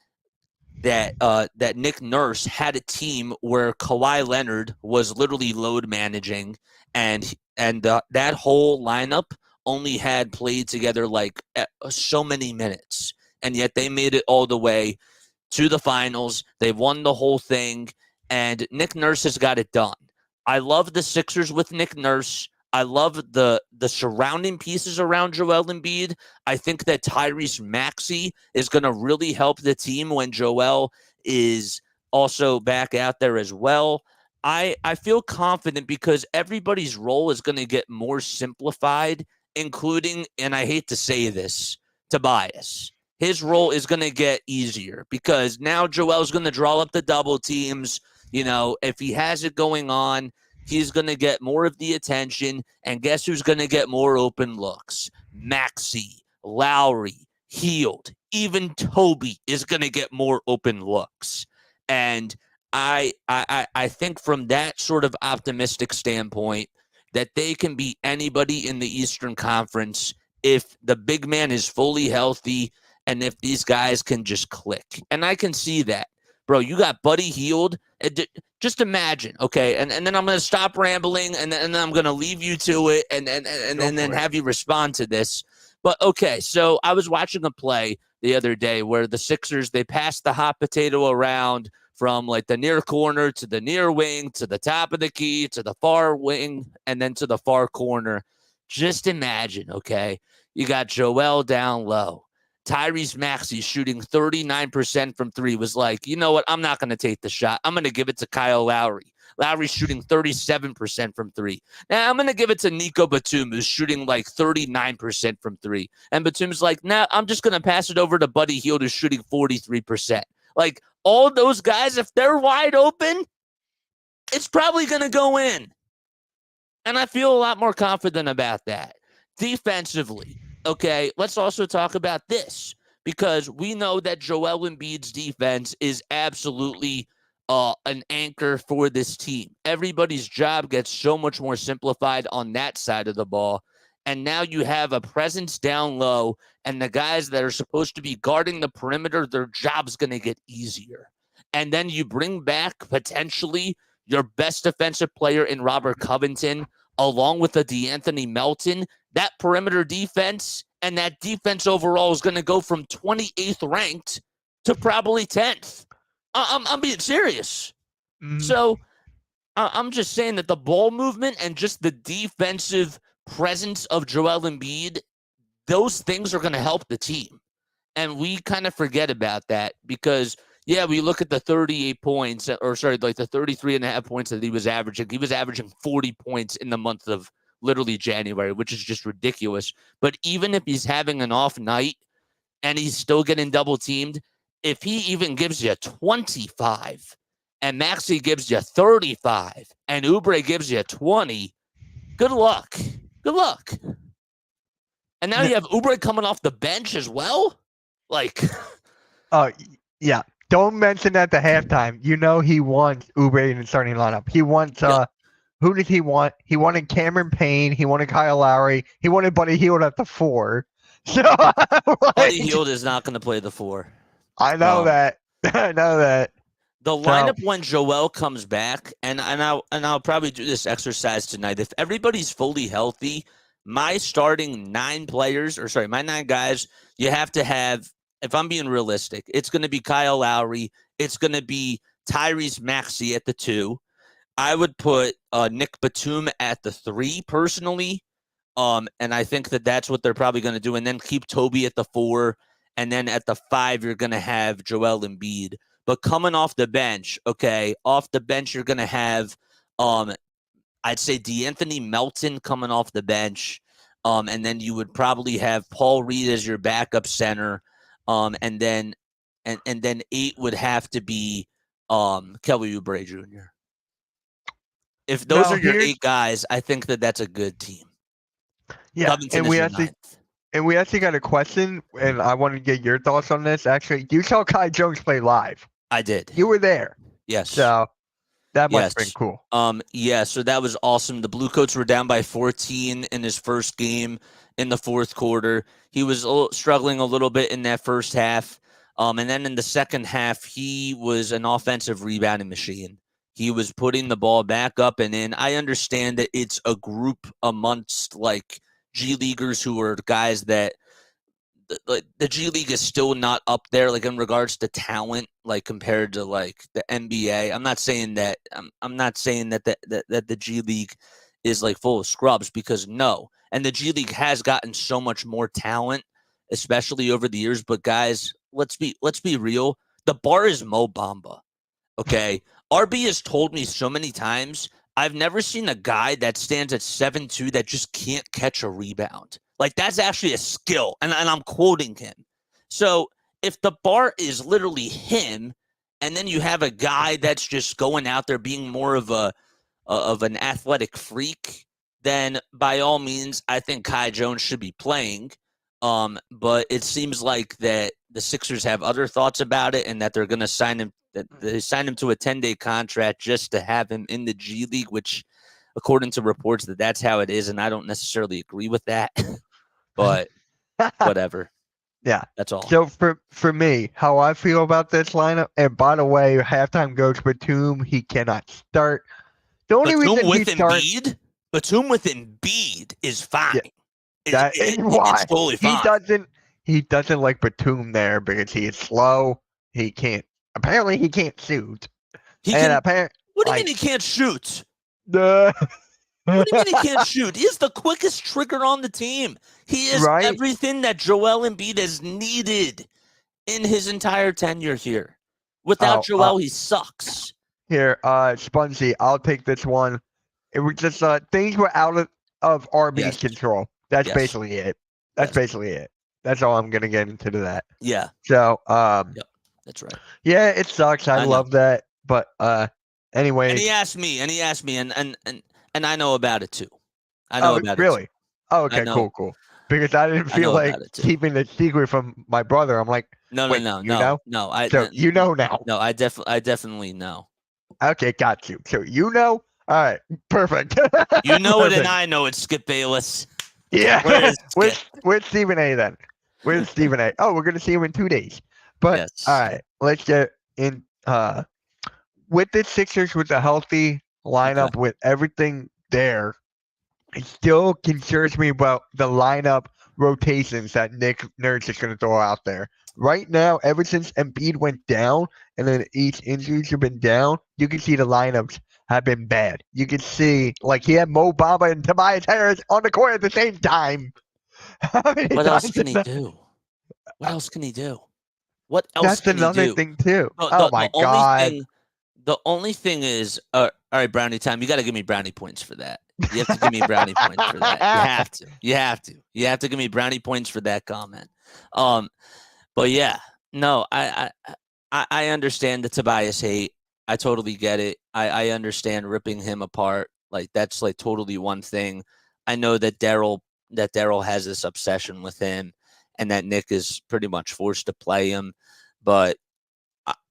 that Nick Nurse had a team where Kawhi Leonard was literally load managing, and that whole lineup only had played together like so many minutes, and yet they made it all the way to the finals. They won the whole thing, and Nick Nurse has got it done. I love the Sixers with Nick Nurse. I love the surrounding pieces around Joel Embiid. I think that Tyrese Maxey is going to really help the team when Joel is also back out there as well. I feel confident because everybody's role is going to get more simplified, including, and I hate to say this, Tobias. His role is going to get easier because now Joel's going to draw up the double teams. You know, if he has it going on, he's going to get more of the attention. And guess who's going to get more open looks? Maxey, Lowry, Hield, even Toby is going to get more open looks. And I think from that sort of optimistic standpoint that they can beat anybody in the Eastern Conference if the big man is fully healthy and if these guys can just click. And I can see that. Bro, you got Buddy Hield. Just imagine, okay? And then I'm going to stop rambling, and then I'm going to leave you to it and then have you respond to this. But, okay, so I was watching a play the other day where the Sixers, they passed the hot potato around from, like, the near corner to the near wing to the top of the key to the far wing and then to the far corner. Just imagine, okay? You got Joel down low. Tyrese Maxey shooting 39% from 3 was like, you know what? I'm not going to take the shot. I'm going to give it to Kyle Lowry. Lowry's shooting 37% from 3. Now I'm going to give it to Nico Batum, who's shooting like 39% from 3. And Batum's like, nah, I'm just going to pass it over to Buddy Hield, who's shooting 43%. Like, all those guys, if they're wide open, it's probably going to go in. And I feel a lot more confident about that. Defensively, okay, let's also talk about this because we know that Joel Embiid's defense is absolutely an anchor for this team. Everybody's job gets so much more simplified on that side of the ball. And now you have a presence down low, and the guys that are supposed to be guarding the perimeter, their job's going to get easier. And then you bring back potentially your best defensive player in Robert Covington, along with a DeAnthony Melton. That perimeter defense and that defense overall is going to go from 28th ranked to probably 10th. I'm being serious. Mm-hmm. So I'm just saying that the ball movement and just the defensive presence of Joel Embiid, those things are going to help the team. And we kind of forget about that because, yeah, we look at the 38 points, like the 33 and a half points that he was averaging. He was averaging 40 points in the month of literally January, which is just ridiculous. But even if he's having an off night and he's still getting double teamed, if he even gives you 25 and Maxey gives you 35 and Oubre gives you 20, good luck. Good luck. And now you have Oubre coming off the bench as well? Like,
yeah. Don't mention at the halftime. You know he wants Oubre in the starting lineup. He wants who did he want? He wanted Cameron Payne. He wanted Kyle Lowry. He wanted Buddy Hield at the 4. So
Buddy Hield is not going to play the 4.
I know that. I know that.
The lineup when Joel comes back, and I'll probably do this exercise tonight. If everybody's fully healthy, my starting 9 guys, you have to have. If I'm being realistic, it's going to be Kyle Lowry. It's going to be Tyrese Maxey at the 2. I would put Nick Batum at the 3 personally, and I think that that's what they're probably going to do. And then keep Toby at the 4, and then at the 5 you're going to have Joel Embiid. But coming off the bench, okay, you're going to have, I'd say DeAnthony Melton coming off the bench, and then you would probably have Paul Reed as your backup center. And then 8 would have to be Kelly Oubre Jr. If those are your 8 guys, I think that that's a good team.
Yeah,
Covington
and we actually got a question, and I want to get your thoughts on this. Actually, you saw Kai Jones play live.
I did.
You were there,
Yes.
so that must
Yes.
have been cool.
Yeah, so that was awesome. The Bluecoats were down by 14 in his first game in the fourth quarter. He was struggling a little bit in that first half. And then in the second half, he was an offensive rebounding machine. He was putting the ball back up and in. I understand that it's a group amongst like G Leaguers who are guys that the G League is still not up there, like in regards to talent, like compared to like the NBA. I'm not saying that. I'm not saying that that the G League is like full of scrubs, because no, and the G League has gotten so much more talent, especially over the years. But guys, let's be real. The bar is Mo Bamba. Okay, RB has told me so many times, I've never seen a guy that stands at 7'2" that just can't catch a rebound. Like, that's actually a skill, and I'm quoting him. So if the bar is literally him, and then you have a guy that's just going out there being more of an athletic freak, then by all means, I think Kai Jones should be playing. But it seems like that the Sixers have other thoughts about it, and that they're going to sign him. That they signed him to a 10-day contract just to have him in the G League, which, according to reports, that's how it is, and I don't necessarily agree with that. But whatever.
Yeah,
that's all.
So for me, how I feel about this lineup, and by the way, halftime goes Batum. He cannot start. The only
Batum
reason
with
he starts,
Embiid, Batum with Embiid is fine.
Yeah, that is why
it's totally fine.
He doesn't like Batum there because he is slow. He can't. Apparently, he can't shoot.
What do you mean he can't shoot? What do you mean he can't shoot? He is the quickest trigger on the team. He is everything that Joel Embiid has needed in his entire tenure here. Without Joel, he sucks.
Here, Spunsy, I'll take this one. It was just things were out of RB's control. That's basically it. Basically it. That's all I'm gonna get into that.
Yeah.
So,
yep, that's right.
Yeah, it sucks. I love that, but anyway.
And he asked me, and I know about it too. I know about it.
Really? Oh, okay, cool. Because I didn't feel like keeping the secret from my brother. I'm like,
no.
You know now.
No, I definitely know.
Okay, got you. So you know. All right, perfect.
You know it, and I know it. Skip Bayless.
Yeah. Where's Stephen A then? Where's Stephen A? Oh, we're gonna see him in 2 days. But all right, let's get in. With the Sixers, with a healthy lineup, with everything there, it still concerns me about the lineup rotations that Nick Nurse is going to throw out there. Right now, ever since Embiid went down and then each injuries have been down, you can see the lineups have been bad. You can see, like, he had Mo Bamba and Tobias Harris on the court at the same time.
What else can he do? What else can he do? What else
That's
can
another
he do?
thing, too. My God.
The only thing is, all right, Brownie time. You got to give me brownie points for that. You have to give me brownie points for that. You have to give me brownie points for that comment. But yeah, no, I understand the Tobias hate. I totally get it. I understand ripping him apart. Like, that's like totally one thing. I know that Daryl has this obsession with him, and that Nick is pretty much forced to play him. But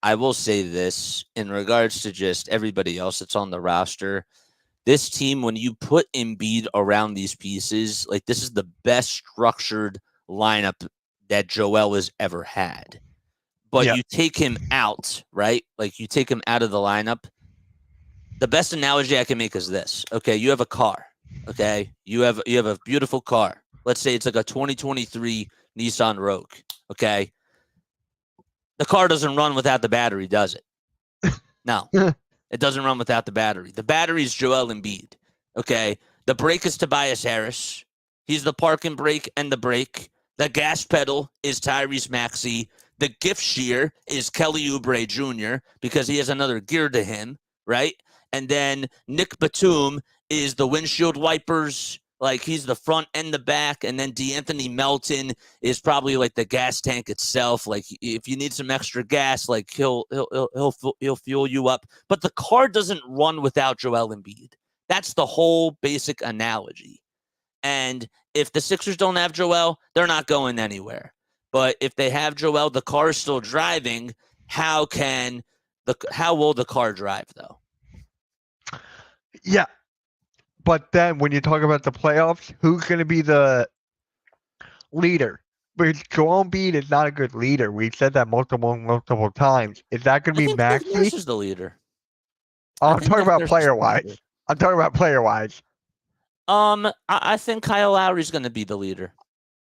I will say this in regards to just everybody else that's on the roster. This team, when you put Embiid around these pieces, like, this is the best structured lineup that Joel has ever had. But you take him out, right? Like, you take him out of the lineup. The best analogy I can make is this. Okay, you have a car. Okay, you have a beautiful car. Let's say it's like a 2023 Nissan Rogue. Okay. The car doesn't run without the battery, does it? No, it doesn't run without the battery. The battery is Joel Embiid. Okay, the brake is Tobias Harris. He's the parking brake and the brake. The gas pedal is Tyrese Maxey. The gift shear is Kelly Oubre Jr. because he has another gear to him, right? And then Nick Batum is the windshield wipers. Like, he's the front and the back, and then DeAnthony Melton is probably like the gas tank itself. Like, if you need some extra gas, like, he'll fuel you up. But the car doesn't run without Joel Embiid. That's the whole basic analogy. And if the Sixers don't have Joel, they're not going anywhere. But if they have Joel, the car is still driving. How will the car drive though?
Yeah. But then when you talk about the playoffs, who's going to be the leader? Because Joel Embiid is not a good leader. We've said that multiple times. Is that going to
I
be
think Nick Nurse
Maxey?
is the leader.
I'm
think
talking
Nick
about
Nurse is the
player-wise.
leader.
I'm talking about player-wise.
I think Kyle Lowry's going to be the leader.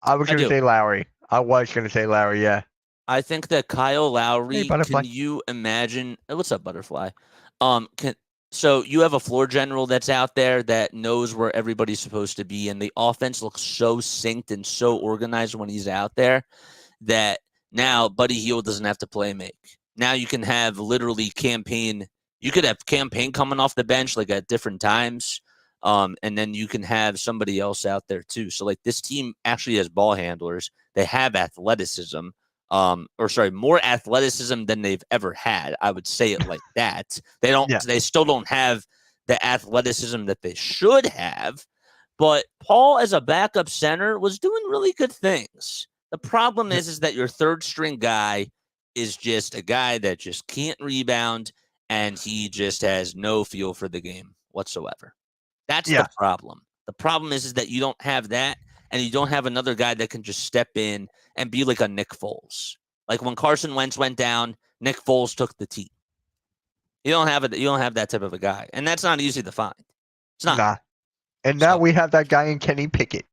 I was
I
going to
do.
say Lowry. I was going to say Lowry, yeah.
I think that Kyle Lowry.
Hey, Butterfly.
Can you imagine? What's up, Butterfly? So you have a floor general that's out there that knows where everybody's supposed to be, and the offense looks so synced and so organized when he's out there that now Buddy Hield doesn't have to play make. Now you can have literally campaign. You could have campaign coming off the bench like at different times, and then you can have somebody else out there too. So like this team actually has ball handlers. They have athleticism. More athleticism than they've ever had. I would say it like that. They don't.
Yeah.
They still don't have the athleticism that they should have. But Paul, as a backup center, was doing really good things. The problem is that your third string guy is just a guy that just can't rebound, and he just has no feel for the game whatsoever. That's the problem. The problem is that you don't have that, and you don't have another guy that can just step in and be like a Nick Foles. Like when Carson Wentz went down, Nick Foles took the tee. You don't have it. You don't have that type of a guy, and that's not easy to find. It's not.
Nah. And now we have that guy in Kenny Pickett.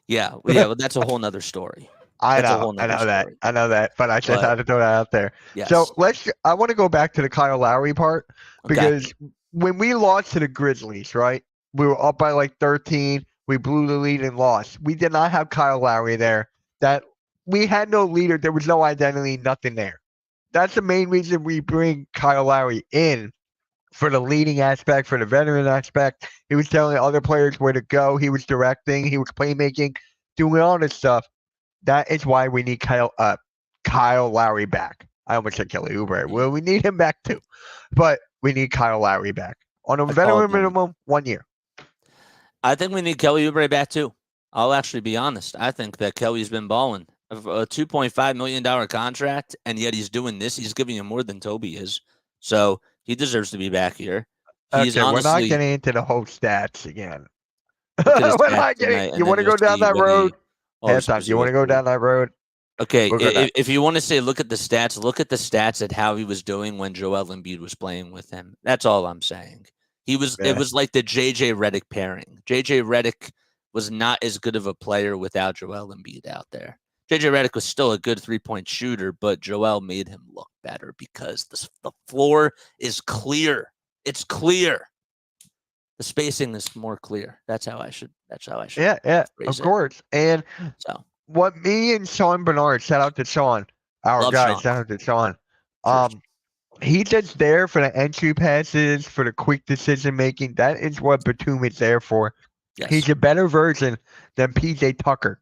Yeah. Well, that's a whole nother story.
I know that, but I just had to throw that out there.
Yes.
So I want to go back to the Kyle Lowry part because when we lost to the Grizzlies, right? We were up by like 13. We blew the lead and lost. We did not have Kyle Lowry there. That we had no leader. There was no identity, nothing there. That's the main reason we bring Kyle Lowry in for the leading aspect, for the veteran aspect. He was telling other players where to go. He was directing. He was playmaking, doing all this stuff. That is why we need Kyle Lowry back. I almost said Kelly Oubre. Well, we need him back too. But we need Kyle Lowry back. On a veteran minimum, 1 year.
I think we need Kelly Oubre back too. I'll actually be honest. I think that Kelly's been balling. A $2.5 million contract, and yet he's doing this. He's giving him more than Toby is. So he deserves to be back here.
We're not getting into the whole stats again.
We're not getting.
You want to go down that road? You want to go down that road?
Okay, if you want to say look at the stats at how he was doing when Joel Embiid was playing with him. That's all I'm saying. It was like the JJ Redick pairing. JJ Redick was not as good of a player without Joel Embiid out there. JJ Redick was still a good 3-point shooter, but Joel made him look better because the floor is clear. It's clear. The spacing is more clear. That's how I should.
Yeah, of course. And
so
what me and Sean Bernard, shout out to Sean, our guy,
Sean.
shout out to Sean. He's just there for the entry passes, for the quick decision making. That is what Batum is there for.
Yes.
He's a better version than PJ Tucker.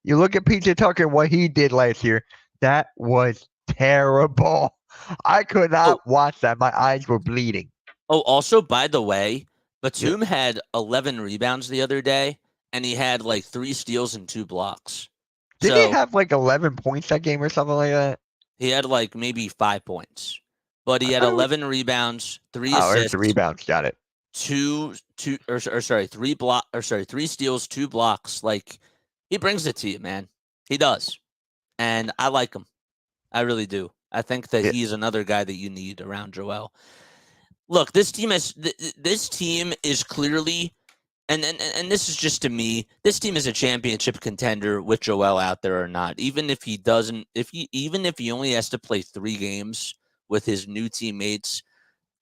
You look at PJ Tucker and what he did last year. That was terrible. I could not watch that. My eyes were bleeding.
Oh, also, by the way, Batum had 11 rebounds the other day, and he had like 3 steals and 2 blocks.
Did he have like 11 points that game or something like that?
He had like maybe 5 points, but he had 11 rebounds, 3 assists.
The rebounds, got it.
3 steals, 2 blocks. Like he brings it to you, man. He does, and I like him. I really do. I think that he's another guy that you need around Joel. Look, this team is clearly, and this is just to me, this team is a championship contender with Joel out there or not. Even if he doesn't, even if he only has to play 3 games with his new teammates,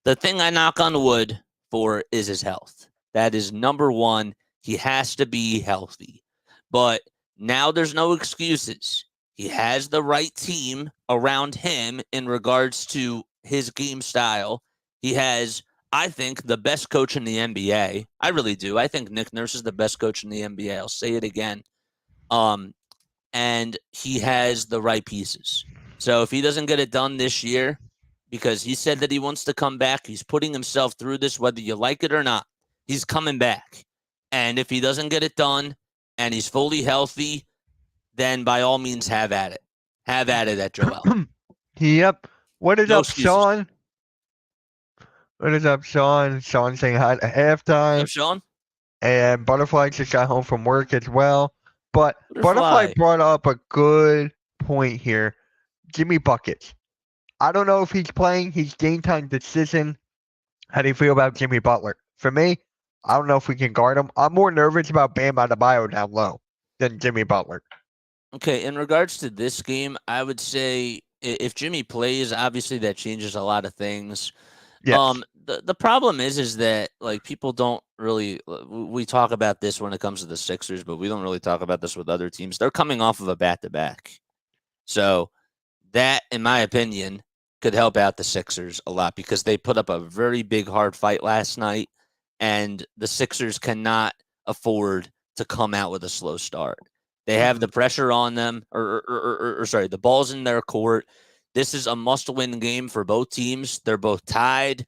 the thing I knock on wood for is his health. That is number one. He has to be healthy. But now there's no excuses. He has the right team around him in regards to his game style. He has, I think, the best coach in the NBA. I really do. I think Nick Nurse is the best coach in the NBA. I'll say it again. And he has the right pieces. So if he doesn't get it done this year, because he said that he wants to come back, he's putting himself through this, whether you like it or not. He's coming back. And if he doesn't get it done and he's fully healthy, then by all means have at it. Have at it at Joel.
Yep. What is
No
up,
excuses.
Sean? What is up, Sean? Sean saying hi at halftime.
What's up, Sean?
And Butterfly just got home from work as well. But Butterfly
Butterfly.
brought up a good point here. Jimmy Buckets. I don't know if he's playing. He's game time decision. How do you feel about Jimmy Butler? For me, I don't know if we can guard him. I'm more nervous about Bam Adebayo down low than Jimmy Butler.
Okay, in regards to this game, I would say if Jimmy plays, obviously that changes a lot of things.
Yes.
The problem is that like people don't really we talk about this when it comes to the Sixers, but we don't really talk about this with other teams. They're coming off of a back-to-back. So that, in my opinion, could help out the Sixers a lot because they put up a very big, hard fight last night, and the Sixers cannot afford to come out with a slow start. They have the pressure on them, or sorry, the ball's in their court. This is a must-win game for both teams. They're both tied.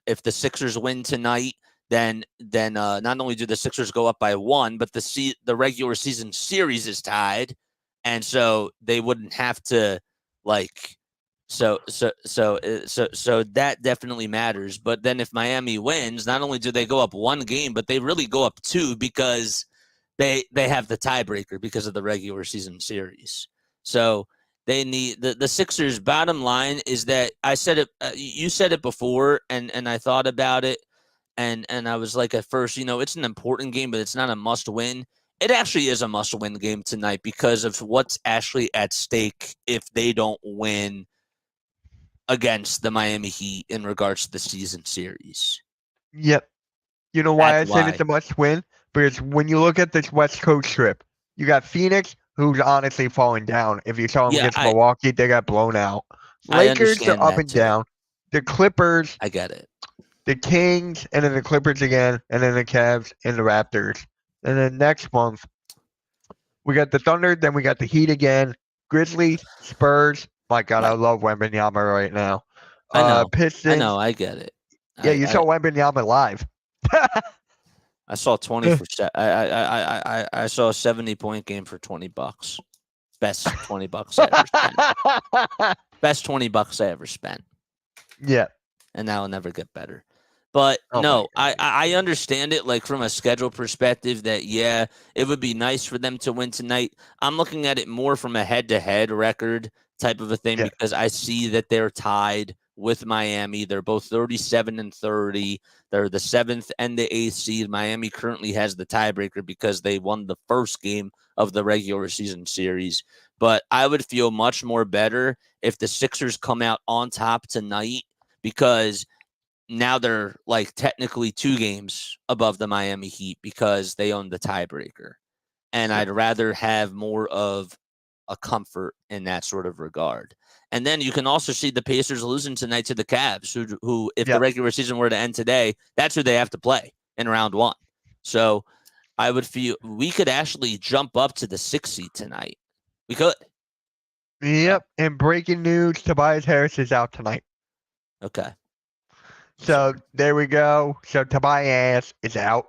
If the Sixers win tonight, then not only do the Sixers go up by 1, but the regular season series is tied, and so they wouldn't have to like. So that definitely matters. But then if Miami wins, not only do they go up 1 game, but they really go up 2 because they have the tiebreaker because of the regular season series. So they need the Sixers' bottom line is that I said it. You said it before, and I thought about it, and I was like at first, it's an important game, but it's not a must-win. It actually is a must-win game tonight because of what's actually at stake if they don't win against the Miami Heat in regards to the season series.
Yep. You know why
That's
I said
why.
it's a must-win? Because when you look at this West Coast trip, you got Phoenix, who's honestly falling down. If you saw them against Milwaukee, they got blown out.
I
Lakers are
understand
up
that
and
too.
down. The Clippers,
I get it.
the Kings, and then the Clippers again, and then the Cavs and the Raptors. And then next month, we got the Thunder, then we got the Heat again, Grizzlies, Spurs. My God, I love Wembanyama right now.
I know.
Pistons.
I know. I get it.
Yeah, you saw Wembanyama live.
I saw 20 for I saw a 70-point game for $20. Best $20 I ever spent. Best $20 I ever spent.
Yeah.
And that'll never get better. But no, I understand it like from a schedule perspective that, yeah, it would be nice for them to win tonight. I'm looking at it more from a head-to-head record type of a thing because I see that they're tied with Miami. They're both 37-30. They're the 7th and the 8th seed. Miami currently has the tiebreaker because they won the first game of the regular season series. But I would feel much more better if the Sixers come out on top tonight because now they're like technically 2 games above the Miami Heat because they own the tiebreaker. And I'd rather have more of a comfort in that sort of regard. And then you can also see the Pacers losing tonight to the Cavs, who if the regular season were to end today, that's who they have to play in round 1. So I would feel we could actually jump up to the 6th seed tonight. We could.
Yep. And breaking news, Tobias Harris is out tonight.
Okay.
So there we go. So Tobias is out.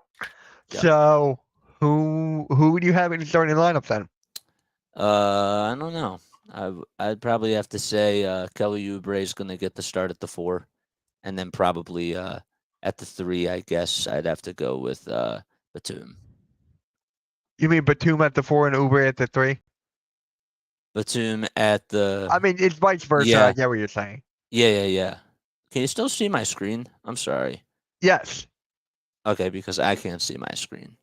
Yep.
So who would you have in the starting lineup then?
I don't know. I'd probably have to say Kelly Oubre is going to get the start at the 4, and then probably at the 3, I guess I'd have to go with Batum.
You mean Batum at the 4 and Oubre at the 3?
Batum at the.
I mean, it's vice versa.
Yeah.
I get what you're saying.
Yeah. Can you still see my screen? I'm sorry.
Yes.
Okay, because I can't see my screen.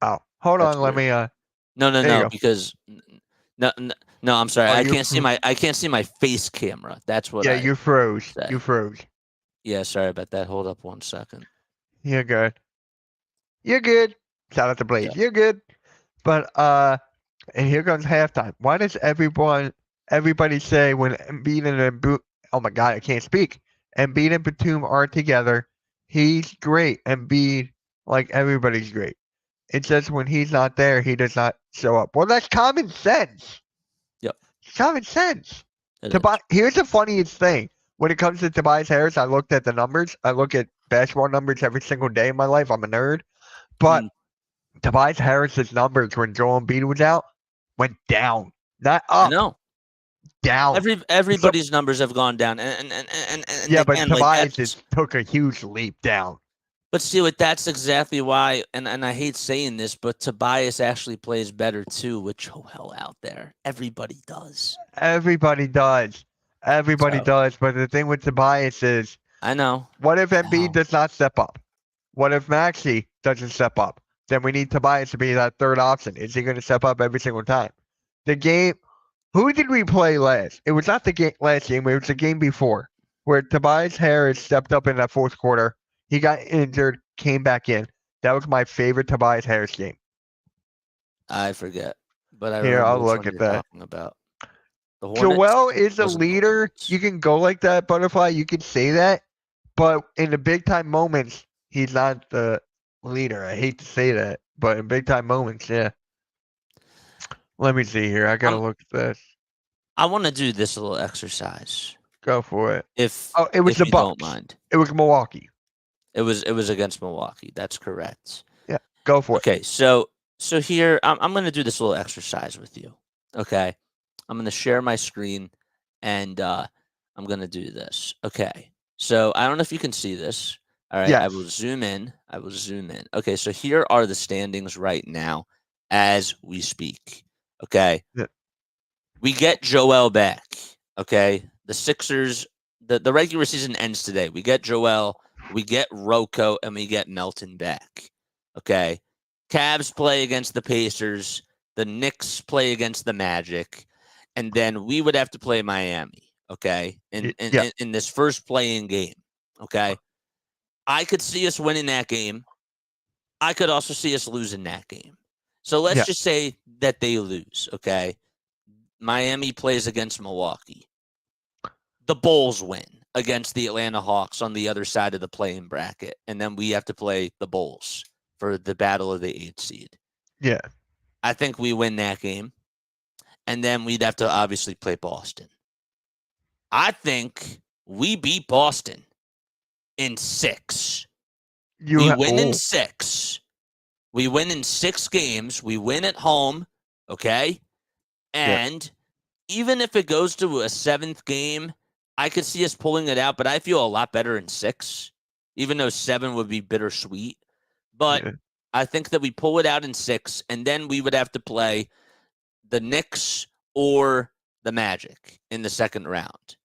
Oh, hold
That's
on. Let
weird.
me.
No, because no. I'm sorry.
Oh,
I can't see my face camera. That's what.
Yeah, you froze.
said.
You froze.
Yeah, sorry about that. Hold up 1 second.
You're good. You're good. Shout out to Blaze.
Yeah.
You're good. But and here comes halftime. Why does everybody say when Embiid and oh my God, I can't speak. Embiid and Batum are together, he's great. Embiid, like everybody's great. It's just when he's not there, he does not show up. Well, that's common sense.
Yep.
It's common sense.
It is.
Here's the funniest thing. When it comes to Tobias Harris, I looked at the numbers. I look at basketball numbers every single day in my life. I'm a nerd. But Tobias Harris's numbers when Joel Embiid was out went down, not
I
up,
know.
down.
Everybody's numbers have gone down, and
Yeah, but
again, like
Tobias
that's.
took a huge leap down.
But see, what that's exactly why, and I hate saying this, but Tobias actually plays better too with Joel out there. Everybody does.
Everybody does. Everybody
So,
does. But the thing with Tobias is,
I know.
what if
I
Embiid
know.
does not step up? What if Maxey doesn't step up? Then we need Tobias to be that third option. Is he going to step up every single time? The game. Who did we play last? It was not the game last game. It was the game before, where Tobias Harris stepped up in that fourth quarter. He got injured, came back in. That was my favorite Tobias Harris game.
I forget, but I
Here,
remember
I'll
which
look
one
at
you're
that.
talking about. The Hornets
Joel is a
wasn't the
leader.
Hornets.
You can go like that, Butterfly. You can say that. But in the big time moments, he's not the leader. I hate to say that. But in big time moments, yeah. Let me see here. I got to look at this.
I want to do this little exercise.
Go for it.
If
It was
if
the
you
Bucks.
don't mind.
It was Milwaukee.
It was against Milwaukee. That's correct.
Yeah, go for it.
Okay, so here I'm going to do this little exercise with you. Okay, I'm going to share my screen, and I'm going to do this. Okay, so I don't know if you can see this. All right, I
Yes.
will zoom in. Okay, so here are the standings right now as we speak. Okay,
Yeah.
we get Joel back. Okay, the Sixers. The regular season ends today. We get Joel, we get Rocco, and we get Melton back. Okay. Cavs play against the Pacers. The Knicks play against the Magic. And then we would have to play Miami. Okay. In this first playing game. Okay. I could see us winning that game. I could also see us losing that game. So let's just say that they lose. Okay. Miami plays against Milwaukee. The Bulls win against the Atlanta Hawks on the other side of the play-in bracket, and then we have to play the Bulls for the battle of the 8th seed.
Yeah.
I think we win that game, and then we'd have to obviously play Boston. I think we beat Boston in 6. We win in 6. We win in 6 games. We win at home, okay? And even if it goes to a 7th game, I could see us pulling it out, but I feel a lot better in 6, even though 7 would be bittersweet. But I think that we pull it out in 6, and then we would have to play the Knicks or the Magic in the second round.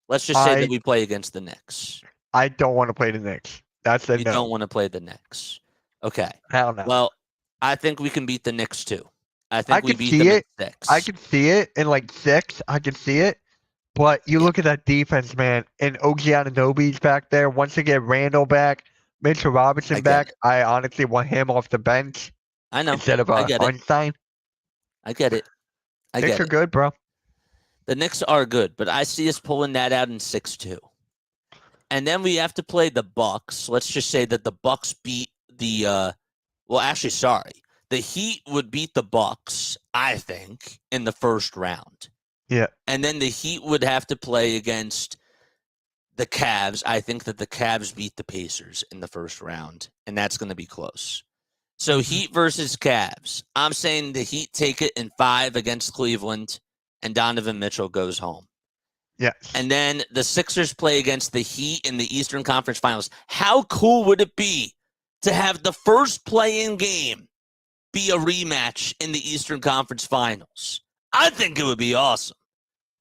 Let's just say that we play against the Knicks.
I don't want to play the Knicks. That's a no.
You don't want to play the Knicks. Okay.
Hell no.
Well, I think we can beat the Knicks too. I think we beat
see
them
it.
in 6.
I can see it in like 6. I can see it. But you look at that defense, man, and OG Anunoby's back there. Once they get Randall back, Mitchell Robinson back, I honestly want him off the bench.
I know.
Instead of Einstein.
I get it.
Knicks are good, bro.
The Knicks are good, but I see us pulling that out in 6 too. And then we have to play the Bucks. Let's just say that the Bucks beat the the Heat would beat the Bucks, I think, in the first round.
Yeah.
And then the Heat would have to play against the Cavs. I think that the Cavs beat the Pacers in the first round, and that's going to be close. So Heat versus Cavs. I'm saying the Heat take it in 5 against Cleveland, and Donovan Mitchell goes home.
Yes.
And then the Sixers play against the Heat in the Eastern Conference Finals. How cool would it be to have the first play-in game be a rematch in the Eastern Conference Finals? I think it would be awesome.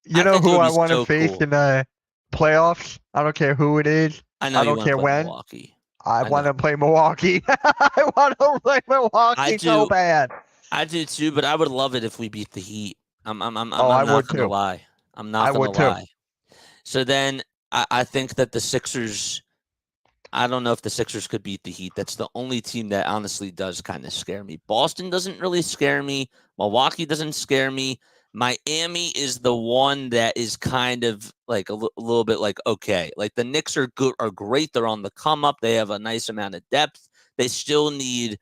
You know who I want to face in the playoffs? I don't care who it is.
I know
I
you
don't
want to
care
play
when.
Milwaukee.
I want to play Milwaukee. I want to play Milwaukee so bad.
I do too, but I would love it if we beat the Heat. I'm
I
not
would
gonna
too.
lie. I'm not gonna lie. So then I think that the Sixers. I don't know if the Sixers could beat the Heat. That's the only team that honestly does kind of scare me. Boston doesn't really scare me. Milwaukee doesn't scare me. Miami is the one that is kind of like a little bit like, okay, like the Knicks are good, are great. They're on the come up. They have a nice amount of depth. They still need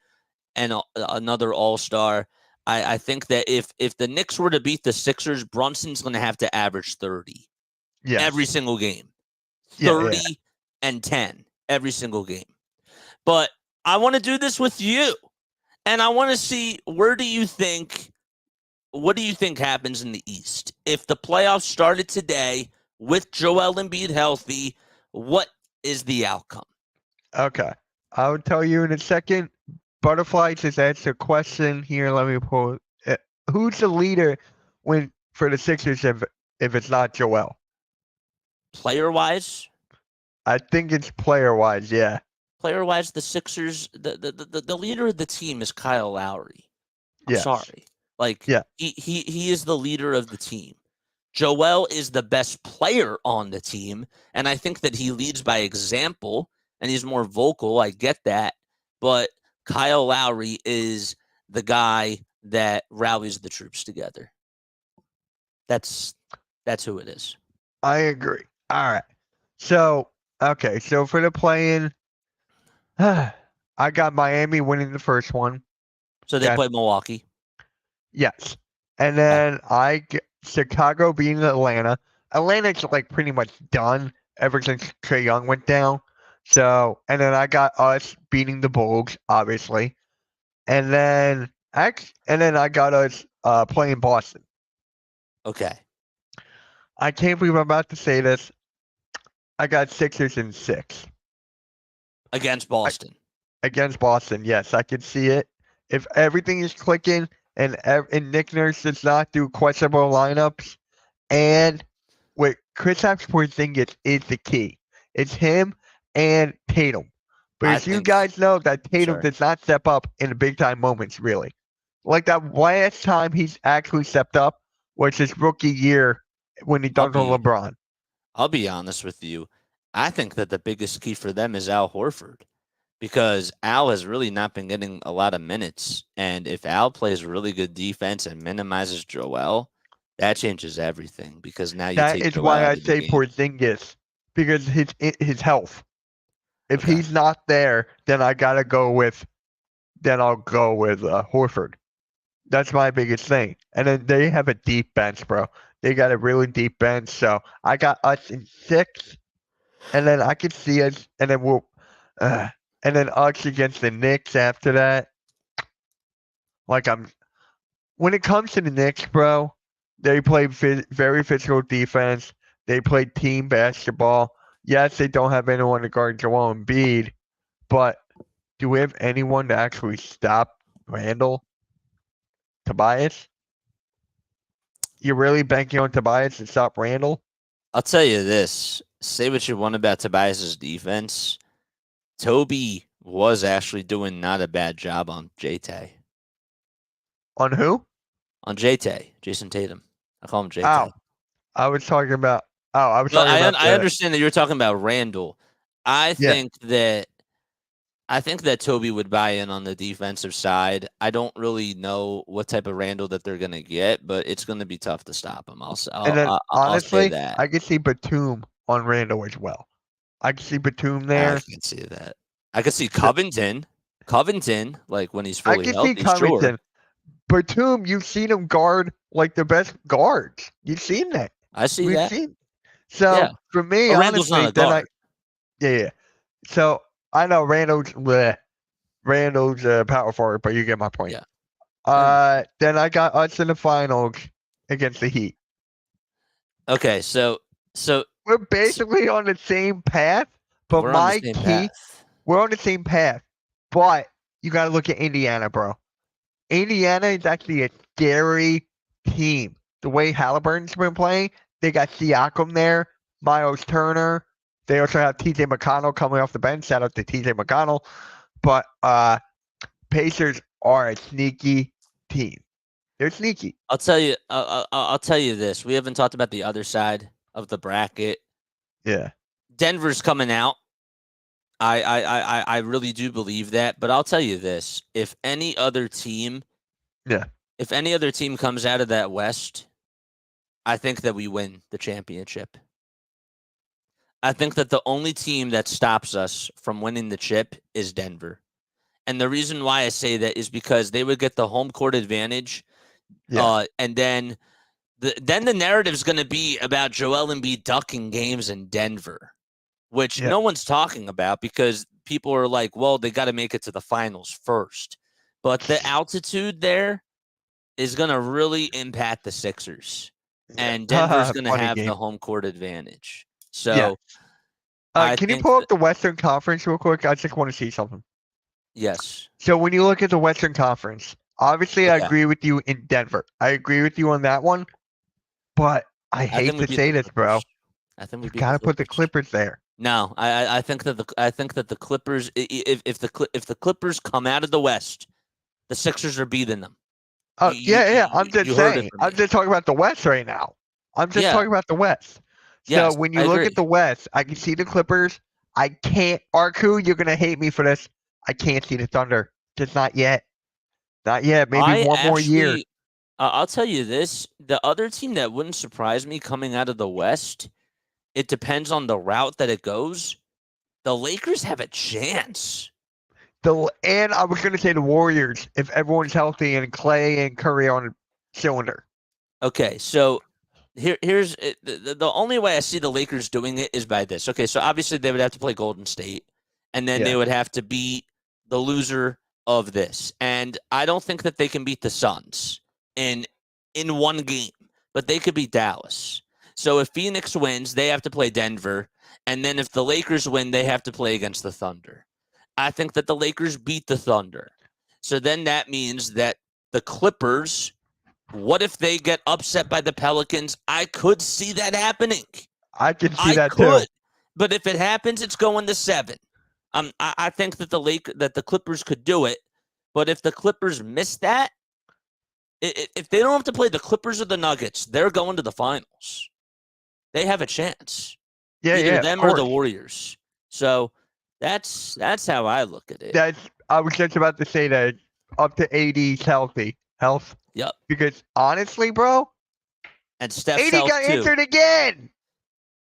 another all-star. I think that if the Knicks were to beat the Sixers, Brunson's going to have to average 30 every single game. 30 and 10 every single game. But I want to do this with you. And I want to see, what do you think happens in the East? If the playoffs started today with Joel Embiid healthy, what is the outcome?
Okay. I'll tell you in a second. Butterfly just asked a question here. Let me pull it. Who's the leader for the Sixers if it's not Joel?
Player-wise?
I think it's player-wise, yeah.
Player-wise, the Sixers, the leader of the team is Kyle Lowry. I'm
Yes.
sorry. Like,
Yeah.
he is the leader of the team. Joel is the best player on the team, and I think that he leads by example, and he's more vocal. I get that. But Kyle Lowry is the guy that rallies the troops together. That's who it is.
I agree. All right. So, okay. So for the play-in, I got Miami winning the first one.
So they
Okay.
play Milwaukee.
Yes. And then I get Chicago beating Atlanta. Atlanta's like pretty much done ever since Trae Young went down. So, and then I got us beating the Bulls, obviously. And then I got us playing Boston.
Okay.
I can't believe I'm about to say this. I got Sixers in 6.
Against Boston.
Against Boston, yes, I can see it. If everything is clicking and Nick Nurse does not do questionable lineups, and with Kristaps Porzingis is the key. It's him and Tatum. But
I
as you
think-
guys know, that Tatum
Sorry.
does not step up in the big time moments, really. Like that last time he's actually stepped up was his rookie year when he dunked on LeBron.
I'll be honest with you. I think that the biggest key for them is Al Horford, because Al has really not been getting a lot of minutes. And if Al plays really good defense and minimizes Joel, that changes everything, because now you
That
take
is
Joel
why
out
I
of the
say
game.
Porzingis, because his health. If
Okay.
he's not there, then I'll go with Horford. That's my biggest thing. And then they have a deep bench, bro. They got a really deep bench. So I got us in 6, and then I could see us, and then and then us against the Knicks after that. Like when it comes to the Knicks, bro, they play very physical defense. They play team basketball. Yes, they don't have anyone to guard Joel Embiid, but do we have anyone to actually stop Randall? Tobias? You're really banking on Tobias to stop Randall?
I'll tell you this. Say what you want about Tobias's defense. Toby was actually doing not a bad job on J-Tay.
On who?
On J-Tay, Jason Tatum. I call him J-Tay.
Oh, I was talking about. I was
But
talking about.
I understand that you're talking about Randall. I
Yeah.
think that Toby would buy in on the defensive side. I don't really know what type of Randall that they're gonna get, but it's gonna be tough to stop him. I'll say
Honestly,
that.
I could see Batum on Randall as well. I could see Batum
I
there.
can see that. I could see Covington. Like when he's
I
fully
could
healthy.
see Covington.
Sure.
Batum, you've seen him guard like the best guards. You've seen that.
I see
We've
that.
seen. So
Yeah.
for me,
But Randall's
honestly,
not a guard.
yeah. So I know Randall's power forward, but you get my point.
Yeah.
Then I got us in the finals against the Heat.
Okay, so
We're basically on the same path, but
we're on the same path.
we're on the same path. But you got to look at Indiana, bro. Indiana is actually a scary team. The way Halliburton's been playing, they got Siakam there, Miles Turner. They also have TJ McConnell coming off the bench. Shout out to TJ McConnell. But Pacers are a sneaky team. They're sneaky.
I'll tell you this. We haven't talked about the other side of the bracket.
Yeah.
Denver's coming out. I really do believe that. But I'll tell you this: if any other team comes out of that West, I think that we win the championship. I think that the only team that stops us from winning the chip is Denver. And the reason why I say that is because they would get the home court advantage.
Yeah.
And then the narrative is going to be about Joel Embiid ducking games in Denver, which no one's talking about, because people are like, well, they got to make it to the finals first. But the altitude there is going to really impact the Sixers. And Denver's going to
Funny
have the
game.
home court advantage.
Yeah.
So I
Can you
think
pull up the Western Conference real quick? I just want to see something.
yes.
So when you look at the Western Conference, obviously I
Okay.
agree with you in Denver. I agree with you on that one. But I hate
think we
to
beat
say
the
this, bro.
Clippers. I think we
You
beat
gotta
the
put the
Clippers.
Clippers there.
No, I think that the Clippers, if the Clippers come out of the West, the Sixers are beating them.
Oh, yeah. I'm just
you heard it
saying.
from
I'm
me.
just talking about the West right now. I'm just
Yeah.
talking about the West. So
Yes,
when
I
you look
agree.
at the West, I can see the Clippers. I can't. Arku, you're gonna hate me for this. I can't see the Thunder. Just not yet. Not yet. Maybe
I
one more year.
actually, I'll tell you this: the other team that wouldn't surprise me coming out of the West, it depends on the route that it goes. The Lakers have a chance.
And I was gonna say the Warriors if everyone's healthy and Clay and Curry on a cylinder.
Okay, so here's the only way I see the Lakers doing it is by this. Okay, so obviously they would have to play Golden State, and then they
Yeah.
would have to beat the loser of this. And I don't think that they can beat the Suns in one game, but they could beat Dallas. So if Phoenix wins, they have to play Denver, and then if the Lakers win, they have to play against the Thunder. I think that the Lakers beat the Thunder. So then that means that the Clippers, what if they get upset by the Pelicans? I could see that happening.
I can see that too.
But if it happens, it's going to 7. I think that the Clippers could do it. But if the Clippers miss that, if they don't have to play the Clippers or the Nuggets, they're going to the finals. They have a chance. Either them or the Warriors. So that's how I look at it.
I was just about to say that up to AD's health.
Yep.
Because honestly, bro,
And Steph's
AD
health
got
too.
injured again.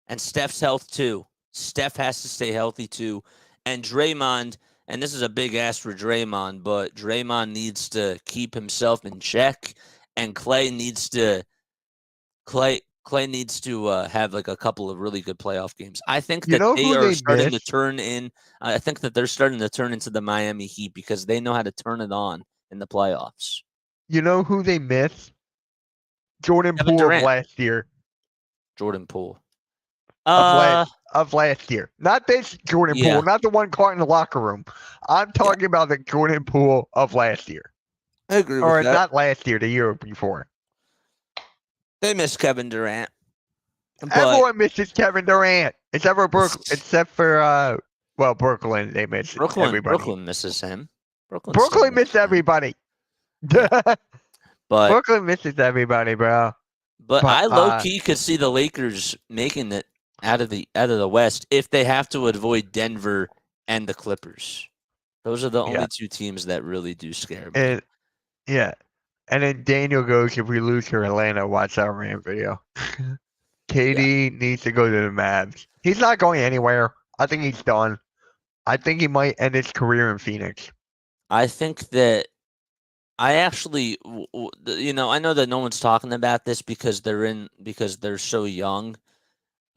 And Steph's health too. Steph has to stay healthy too. And Draymond, and this is a big ask for Draymond, but Draymond needs to keep himself in check, and Clay needs to have like a couple of really good playoff games. I think that they are starting to turn in. I think that they're starting to turn into the Miami Heat because they know how to turn it on in the playoffs.
You know who they miss? Jordan Poole of last year.
Jordan Poole.
Of last year. Not this Jordan Poole, not the one caught in the locker room. I'm talking about the Jordan Poole of last year.
I agree with that.
Or not last year, the year before.
They miss Kevin Durant.
Everyone misses Kevin Durant. Except for Brooklyn. They miss everybody.
Brooklyn misses him.
Brooklyn missed everybody.
But
Brooklyn misses everybody, bro.
But I low-key could see the Lakers making it out of the West if they have to avoid Denver and the Clippers. Those are the only two teams that really do scare me.
And then Daniel goes, if we lose to Atlanta, watch our Ram video. KD needs to go to the Mavs. He's not going anywhere. I think he's done. I think he might end his career in Phoenix.
I think that I actually, I know that no one's talking about this because they're so young.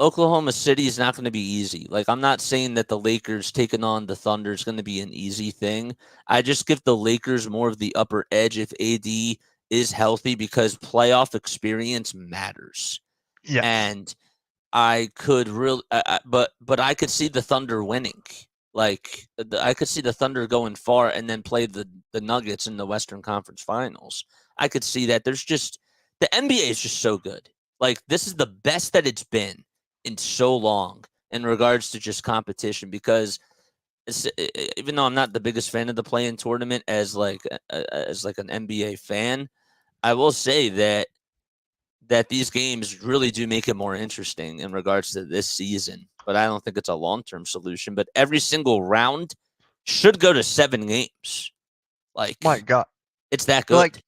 Oklahoma City is not going to be easy. Like, I'm not saying that the Lakers taking on the Thunder is going to be an easy thing. I just give the Lakers more of the upper edge if AD is healthy because playoff experience matters.
Yeah.
And I could really, but I could see the Thunder winning. Like, I could see the Thunder going far and then play the Nuggets in the Western Conference Finals. I could see that. The NBA is just so good. Like, this is the best that it's been in so long in regards to just competition because even though I'm not the biggest fan of the play-in tournament as like an NBA fan, I will say that these games really do make it more interesting in regards to this season. But I don't think it's a long-term solution. But every single round should go to 7 games. Like,
my God,
it's that good.
Like,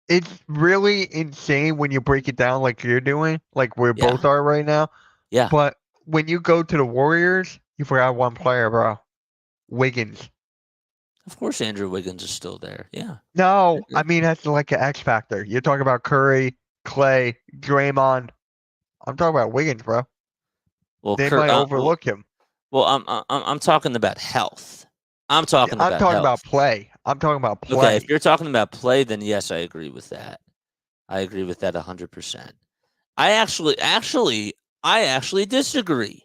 it's really insane when you break it down like you're doing, like we both are right now.
Yeah.
But when you go to the Warriors, you forgot one player, bro. Wiggins.
Of course, Andrew Wiggins is still there. Yeah.
No, I mean that's like an X factor. You're talking about Curry, Clay, Draymond. I'm talking about Wiggins, bro.
Well,
they might overlook him.
Well, I'm talking about health. I'm talking about
play. I'm talking about play.
Okay, if you're talking about play, then yes, I agree with that. I agree with that 100%. I actually disagree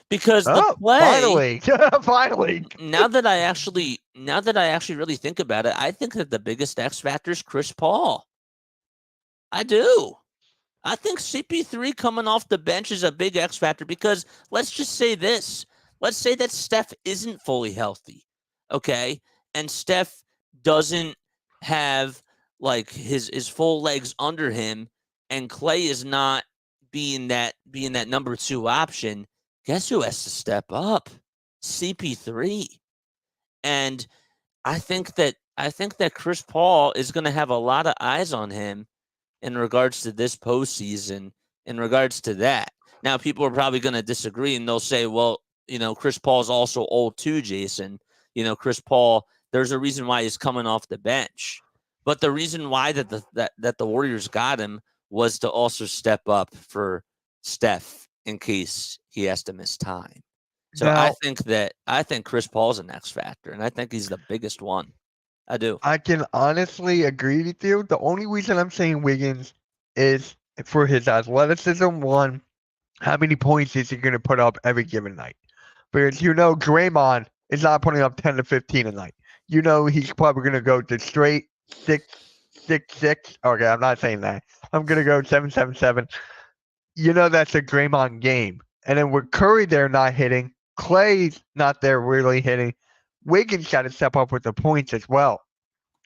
because the play.
Finally, finally.
Now that I actually really think about it, I think that the biggest X factor is Chris Paul. I do. I think CP3 coming off the bench is a big X factor because let's just say this. Let's say that Steph isn't fully healthy, okay? And Steph doesn't have like his full legs under him, and Clay is not being that number 2 option. Guess who has to step up? CP3. And I think that Chris Paul is going to have a lot of eyes on him in regards to this postseason, in regards to that. Now, people are probably going to disagree and they'll say, well, Chris Paul's also old too, Jason. Chris Paul, there's a reason why he's coming off the bench. But the reason why that the Warriors got him was to also step up for Steph in case he has to miss time. So
Now,
I think Chris Paul's an X factor, and I think he's the biggest one. I do.
I can honestly agree with you. The only reason I'm saying Wiggins is for his athleticism. One, how many points is he going to put up every given night? Because Draymond is not putting up 10 to 15 a night. He's probably going to go to straight 6, 6, 6. Okay, I'm not saying that. I'm going to go 7, 7, 7. That's a Draymond game. And then with Curry there not hitting, Clay's not there really hitting. Wiggins got to step up with the points as well.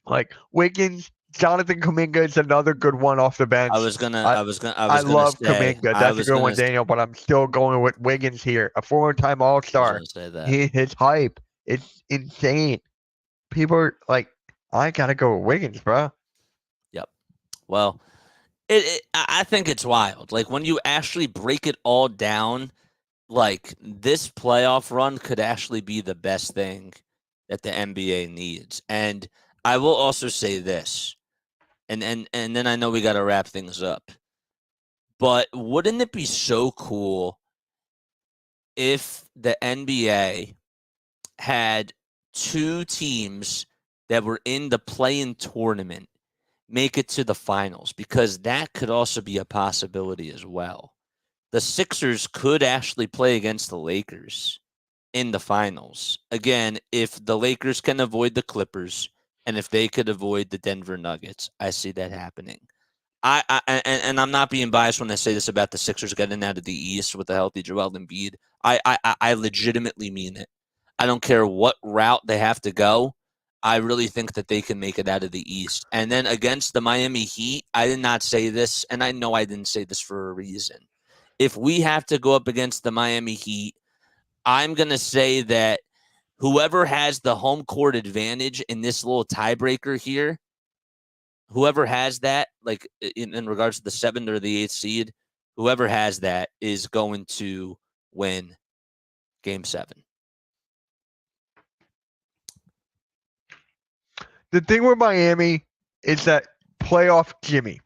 Like Wiggins, Jonathan Kuminga is another good one off the bench.
I love
Kuminga. That's a good one, Daniel. But I'm still going with Wiggins here, a 4-time All-Star. His hype, it's insane. People are like, I gotta go with Wiggins, bro.
Yep. Well, I think it's wild. Like when you actually break it all down, like this playoff run could actually be the best thing that the NBA needs. And I will also say this, and then I know we got to wrap things up. But wouldn't it be so cool if the NBA had 2 teams that were in the play-in tournament make it to the finals? Because that could also be a possibility as well. The Sixers could actually play against the Lakers in the finals. Again, if the Lakers can avoid the Clippers and if they could avoid the Denver Nuggets, I see that happening. And I'm not being biased when I say this about the Sixers getting out of the East with a healthy Joel Embiid. I legitimately mean it. I don't care what route they have to go. I really think that they can make it out of the East. And then against the Miami Heat, I did not say this, and I know I didn't say this for a reason. If we have to go up against the Miami Heat, I'm going to say that whoever has the home court advantage in this little tiebreaker here, whoever has that, like in regards to the 7th or the 8th seed, whoever has that is going to win Game 7.
The thing with Miami is that playoff Jimmy.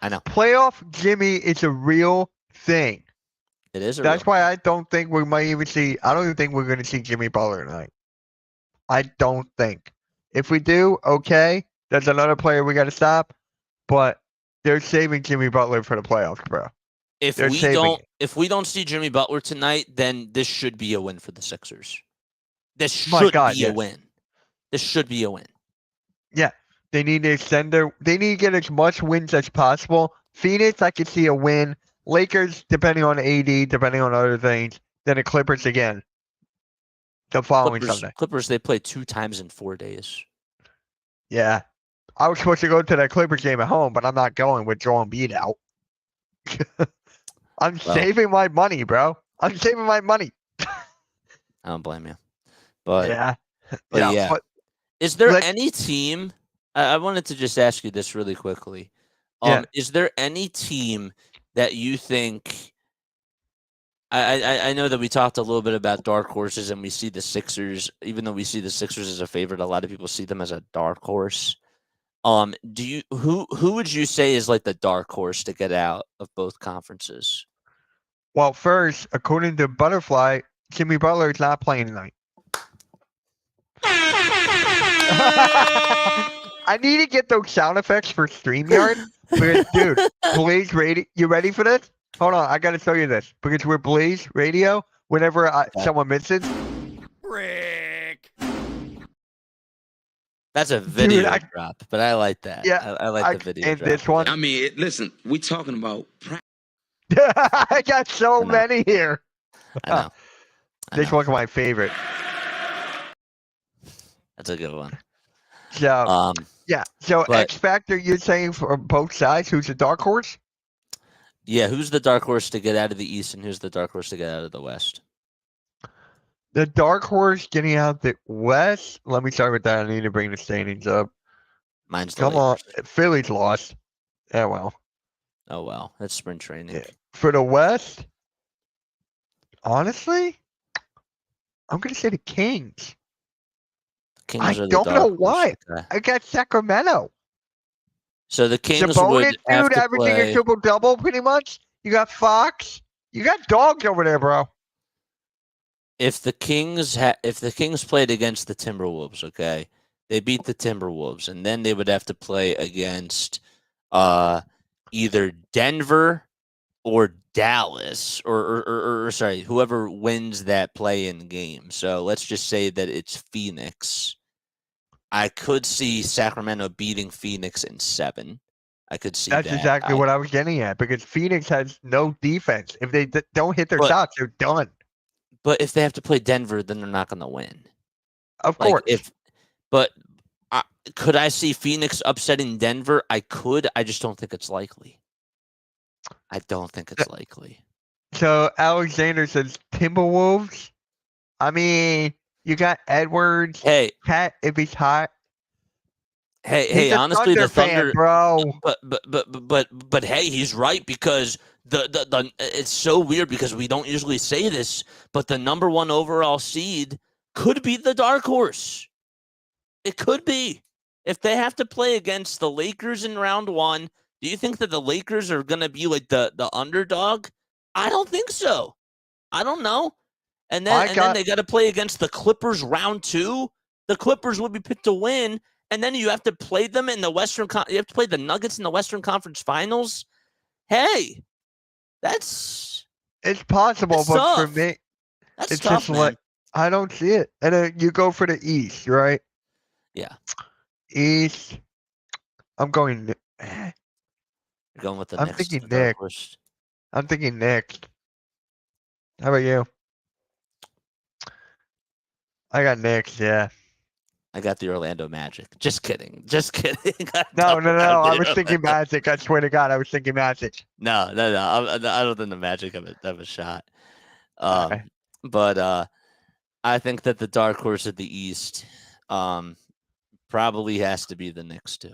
I know.
Playoff Jimmy is a real thing.
It is.
That's why I don't think we might even see. I don't even think we're going to see Jimmy Butler tonight. I don't think. If we do, okay, that's another player we got to stop. But they're saving Jimmy Butler for the playoffs, bro.
If we don't see Jimmy Butler tonight, then this should be a win for the Sixers. This should be a win. This should be a win.
Yeah, they need to extend they need to get as much wins as possible. Phoenix, I could see a win. Lakers, depending on AD, depending on other things. Then the Clippers again. The following Sunday.
Clippers, they play 2 times in 4 days.
Yeah. I was supposed to go to that Clippers game at home, but I'm not going with Joel Embiid out. I'm saving my money, bro. I'm saving my money.
I don't blame you. But
yeah.
But is there any team? I wanted to just ask you this really quickly. Is there any team that you think? I know that we talked a little bit about dark horses, and we see the Sixers. Even though we see the Sixers as a favorite, a lot of people see them as a dark horse. Who would you say is like the dark horse to get out of both conferences?
Well, first, according to Butterfly, Jimmy Butler is not playing tonight. I need to get those sound effects for StreamYard. Because, dude, Blaze Radio. You ready for this? Hold on, I gotta show you this because we're Blaze Radio. Whenever someone mentions,
Rick.
That's a video
Dude,
drop, but I like that.
Yeah,
I like the video
and
drop.
this one.
I mean, listen, we talking about.
I got so
I know.
many here.
I know. I
This
know.
one's my favorite.
That's a good one.
So yeah. So
but-
X Factor, you're saying for both sides, who's the dark horse?
Yeah, who's the dark horse to get out of the East, and who's the dark horse to get out of the West?
The dark horse getting out the West. Let me start with that. I need to bring the standings up.
Mine's the
Come on,
Lakers.
Philly's lost. Yeah, well.
Oh well, that's spring training.
Yeah. For the West, honestly, I'm gonna say the Kings.
Kings
I
are the
don't
dark
know
horse,
why.
okay.
I got Sacramento.
So the Kings
Sabonis,
would have
dude,
to
averaging
play.
a triple double, pretty much. You got Fox. You got dogs over there, bro.
If the Kings played against the Timberwolves, okay, they beat the Timberwolves, and then they would have to play against either Denver or Dallas, or sorry, whoever wins that play-in game. So let's just say that it's Phoenix. I could see Sacramento beating Phoenix in 7. I could see
That's
that.
exactly what I was getting at because Phoenix has no defense. If they don't hit their
But-
shots, they're done.
But if they have to play Denver, then they're not going to win.
Of
Like,
course.
Could I see Phoenix upsetting Denver? I could. I just don't think it's likely. I don't think it's likely.
So Alexander says Timberwolves. I mean, you got Edwards.
Hey,
Cat, if he's hot.
hey,
He's a
honestly, the
fan,
Thunder,
bro.
but hey, he's right because the it's so weird because we don't usually say this, but the number 1 overall seed could be the dark horse. It could be. If they have to play against the Lakers in round 1, do you think that the Lakers are going to be like the underdog? I don't think so. I don't know. And then they got to play against the Clippers round 2. The Clippers would be picked to win, and then you have to play them in the you have to play the Nuggets in the Western Conference Finals. Hey,
It's possible,
It's
but
tough.
for me,
that's
it's
tough,
just
man.
like I don't see it. And then you go for the East, right?
Yeah.
East. I'm going.
You're going with the
I'm
Knicks,
thinking
the dark
Knicks.
horse.
I'm thinking next. How about you? I got next. Yeah.
I got the Orlando Magic. Just kidding. Just kidding.
No.
I
I was thinking Magic. I swear to God, I was thinking Magic.
No. I don't think the Magic have a shot.
Okay.
But I think that the dark horse of the East probably has to be the Knicks too.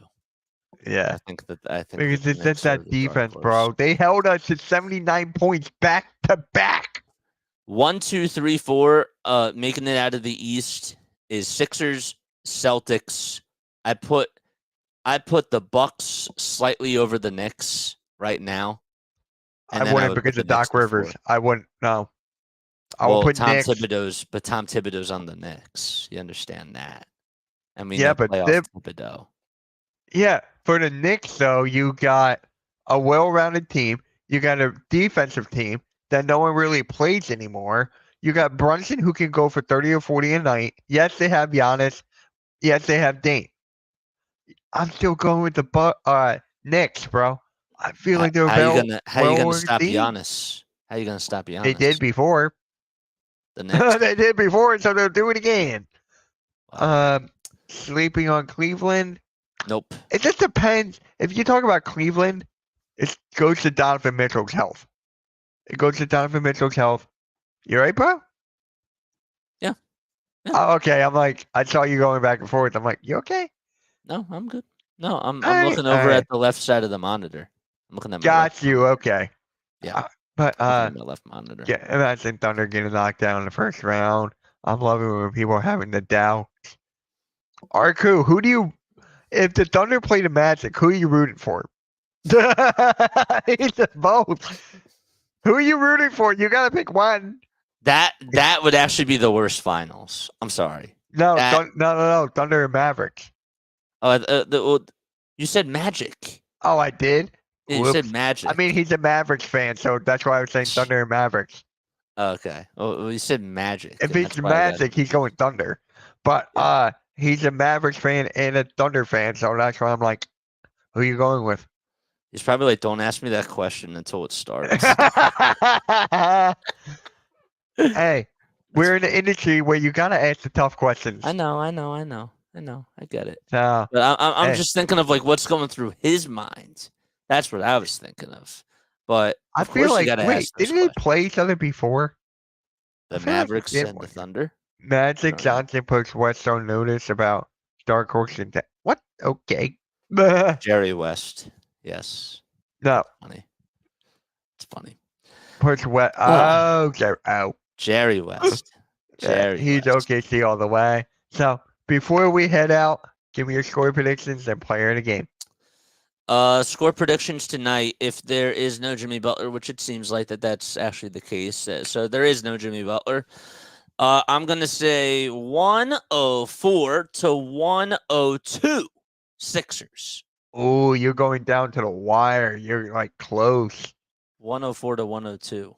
Yeah.
I think
Because
the
it's just
Knicks are
that
the dark
defense,
horse.
bro. They held us to 79 points back to back.
1, 2, 3, 4. Making it out of the East is Sixers, Celtics. I put the Bucks slightly over the Knicks right now. And
I
then
wouldn't
would
because
put
of
the Knicks
Doc
to
Rivers.
4.
I wouldn't. No. I will
Well,
put
Tom
Knicks.
Thibodeau's on the Knicks. You understand that? I mean,
Yeah,
no
but
playoff Thibodeau.
Yeah, for the Knicks though, you got a well-rounded team. You got a defensive team that no one really plays anymore. You got Brunson who can go for 30 or 40 a night. Yes, they have Giannis. Yes, they have Dame. I'm still going with the Knicks, bro. I feel like they're
How you
well.
gonna
well
stop
team.
Giannis? How you gonna stop Giannis?
They did before.
The Knicks.
They did before, so they'll do it again.
Wow.
Sleeping on Cleveland.
Nope.
It just depends. If you talk about Cleveland, it goes to Donovan Mitchell's health. It goes to Donovan Mitchell's health. You right, bro?
Yeah. Yeah.
Oh, okay. I'm like, I saw you going back and forth. I'm like, you okay?
No, I'm good. No, I'm
Alright,
looking over
alright.
at the left side of the monitor. I'm looking at my
Got
left
you.
monitor.
Okay.
Yeah.
But
I'm looking at my left monitor.
yeah, imagine Thunder getting knocked down in the first round. I'm loving when people are having the doubt. Arku, who do you? If the Thunder play the Magic, who are you rooting for? It's both. Who are you rooting for? You gotta pick one.
That would actually be the worst finals. I'm sorry.
No,
That-
no. Thunder and Mavericks.
You said Magic.
Oh, I did.
Yeah, you said
Whoops.
Magic.
I mean, he's a Mavericks fan, so that's why I was saying Thunder and Mavericks.
Okay. Well, you said Magic.
If
and
it's
that's why I got-
Magic, he's going Thunder. But
Yeah.
he's a Mavericks fan and a Thunder fan, so that's why I'm like, who are you going with?
He's probably like, don't ask me that question until it starts.
Hey, we're in an industry where you gotta ask the tough questions.
I know. I get it.
So,
But I'm
Hey.
just thinking of like what's going through his mind. That's what I was thinking of. But
I
of course
feel like,
you gotta
wait,
ask those
didn't they
questions.
play each other before?
The
I feel like they
Mavericks
did
and the
one.
Thunder.
Magic
know.
Johnson puts West on notice about Dark Horse and what? Okay.
Jerry West. Yes.
No,
Funny. It's funny.
puts West.
Ah.
Oh,
Jerry West. Jerry
he's
West.
OKC all the way. So before we head out, give me your score predictions and player of the game.
Score predictions tonight. If there is no Jimmy Butler, which it seems like that's actually the case, so there is no Jimmy Butler. I'm gonna say 104 to 102 Sixers.
Oh, you're going down to the wire. You're like close.
104 to 102.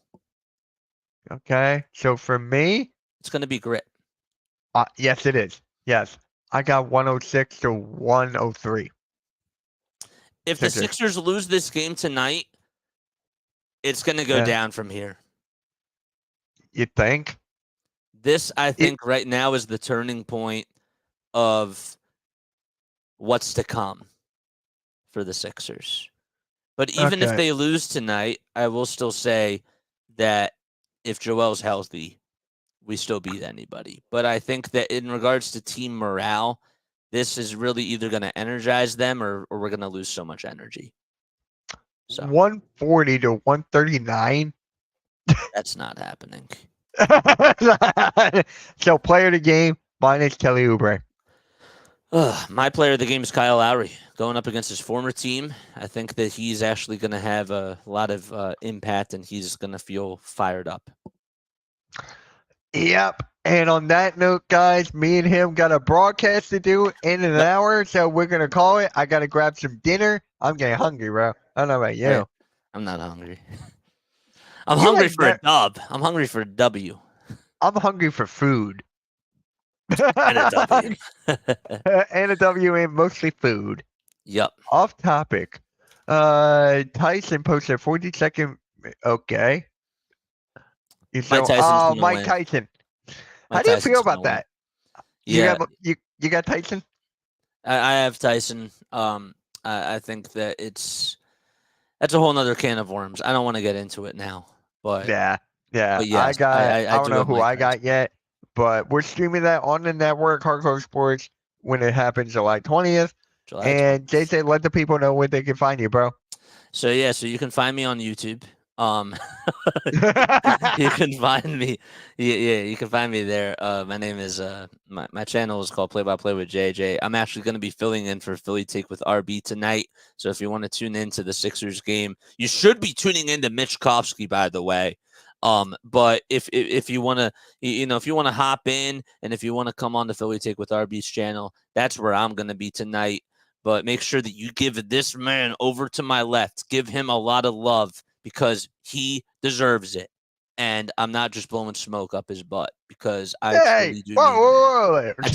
Okay. So for me,
It's gonna be grit.
yes, it is. Yes. I got 106 to 103.
If the
Sixers.
Sixers lose this game tonight, it's gonna go
Yeah.
down from here.
You think?
This, I think, right now is the turning point of what's to come for the Sixers. But even if
Okay.
they lose tonight, I will still say that if Joel's healthy, we still beat anybody. But I think that in regards to team morale, this is really either going to energize them or we're going to lose so much energy. So
140 to 139.
that's not happening.
So player of the game, minus Kelly Oubre.
My player of the game is Kyle Lowry going up against his former team. I think that he's actually going to have a lot of impact and he's going to feel fired up.
Yep. And on that note, guys, me and him got a broadcast to do in an hour, so we're gonna call it. I gotta grab some dinner. I'm getting hungry, bro. I don't know about you.
Hey, I'm not hungry. I'm
You
hungry
like
for a
that-
dub. I'm hungry for a W.
I'm hungry for food.
And a W.
And a W and mostly food.
Yep.
Off topic. Tyson posted a 40-second. Okay.
Mike Tyson's gonna
Mike
win.
Tyson. How
Mike
do you
Tyson's
feel about
gonna win.
that?
Yeah,
You got Tyson?
I have Tyson. I think that that's a whole nother can of worms. I don't want to get into it now, but
Yeah.
but yes,
I don't
do
know
have
who
Mike
I got
Tyson.
yet, but we're streaming that on the network, Hardcore Sports, when it happens July 20th.
July
And Jason, let the people know where they can find you, bro.
So you can find me on YouTube. You can find me. Yeah, you can find me there. My name is my channel is called Play by Play with JJ. I'm actually going to be filling in for Philly Take with RB tonight. So if you want to tune into the Sixers game, you should be tuning into Mitch Kovsky, by the way. But if you want to, if you want to hop in and if you want to come on the Philly Take with RB's channel, that's where I'm going to be tonight. But make sure that you give this man over to my left. Give him a lot of love because he deserves it. And I'm not just blowing smoke up his butt because I truly do.
Whoa.
I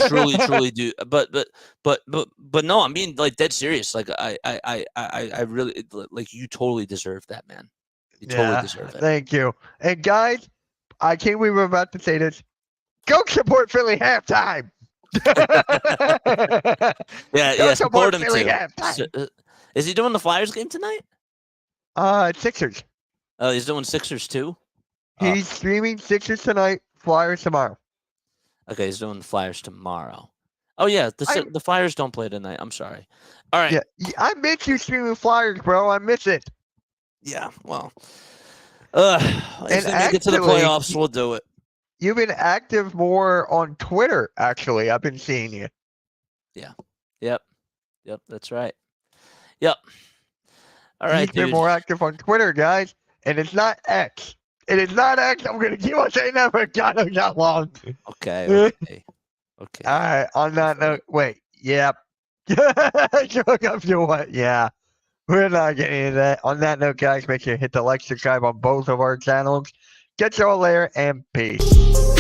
truly do. But no, I'm being like dead serious. Like I really like you totally deserve that, man. You totally deserve it.
Thank you. And guys, I can't believe we're about to say this. Go support Philly halftime.
Yeah, support him
Philly
too.
halftime.
Is he doing the Flyers game tonight?
Sixers.
Oh, he's doing Sixers too?
He's streaming Sixers tonight, Flyers tomorrow.
Okay, he's doing the Flyers tomorrow. Oh, yeah, the Flyers don't play tonight. I'm sorry. All right.
Yeah, I miss you streaming Flyers, bro. I miss it.
Yeah, well. If they make it to the
actually,
playoffs, we'll do it.
You've been active more on Twitter, actually. I've been seeing you.
Yep, that's right. Yep. All right,
He's been
dude.
more active on Twitter, guys. And it's not X. It is not X. I'm going to keep on saying that for God knows how long.
Okay. Okay.
All right. On that note, wait. Yep. Hook up your what? Yeah. We're not getting into that. On that note, guys, make sure you hit the like, subscribe on both of our channels. Catch y'all later, and peace.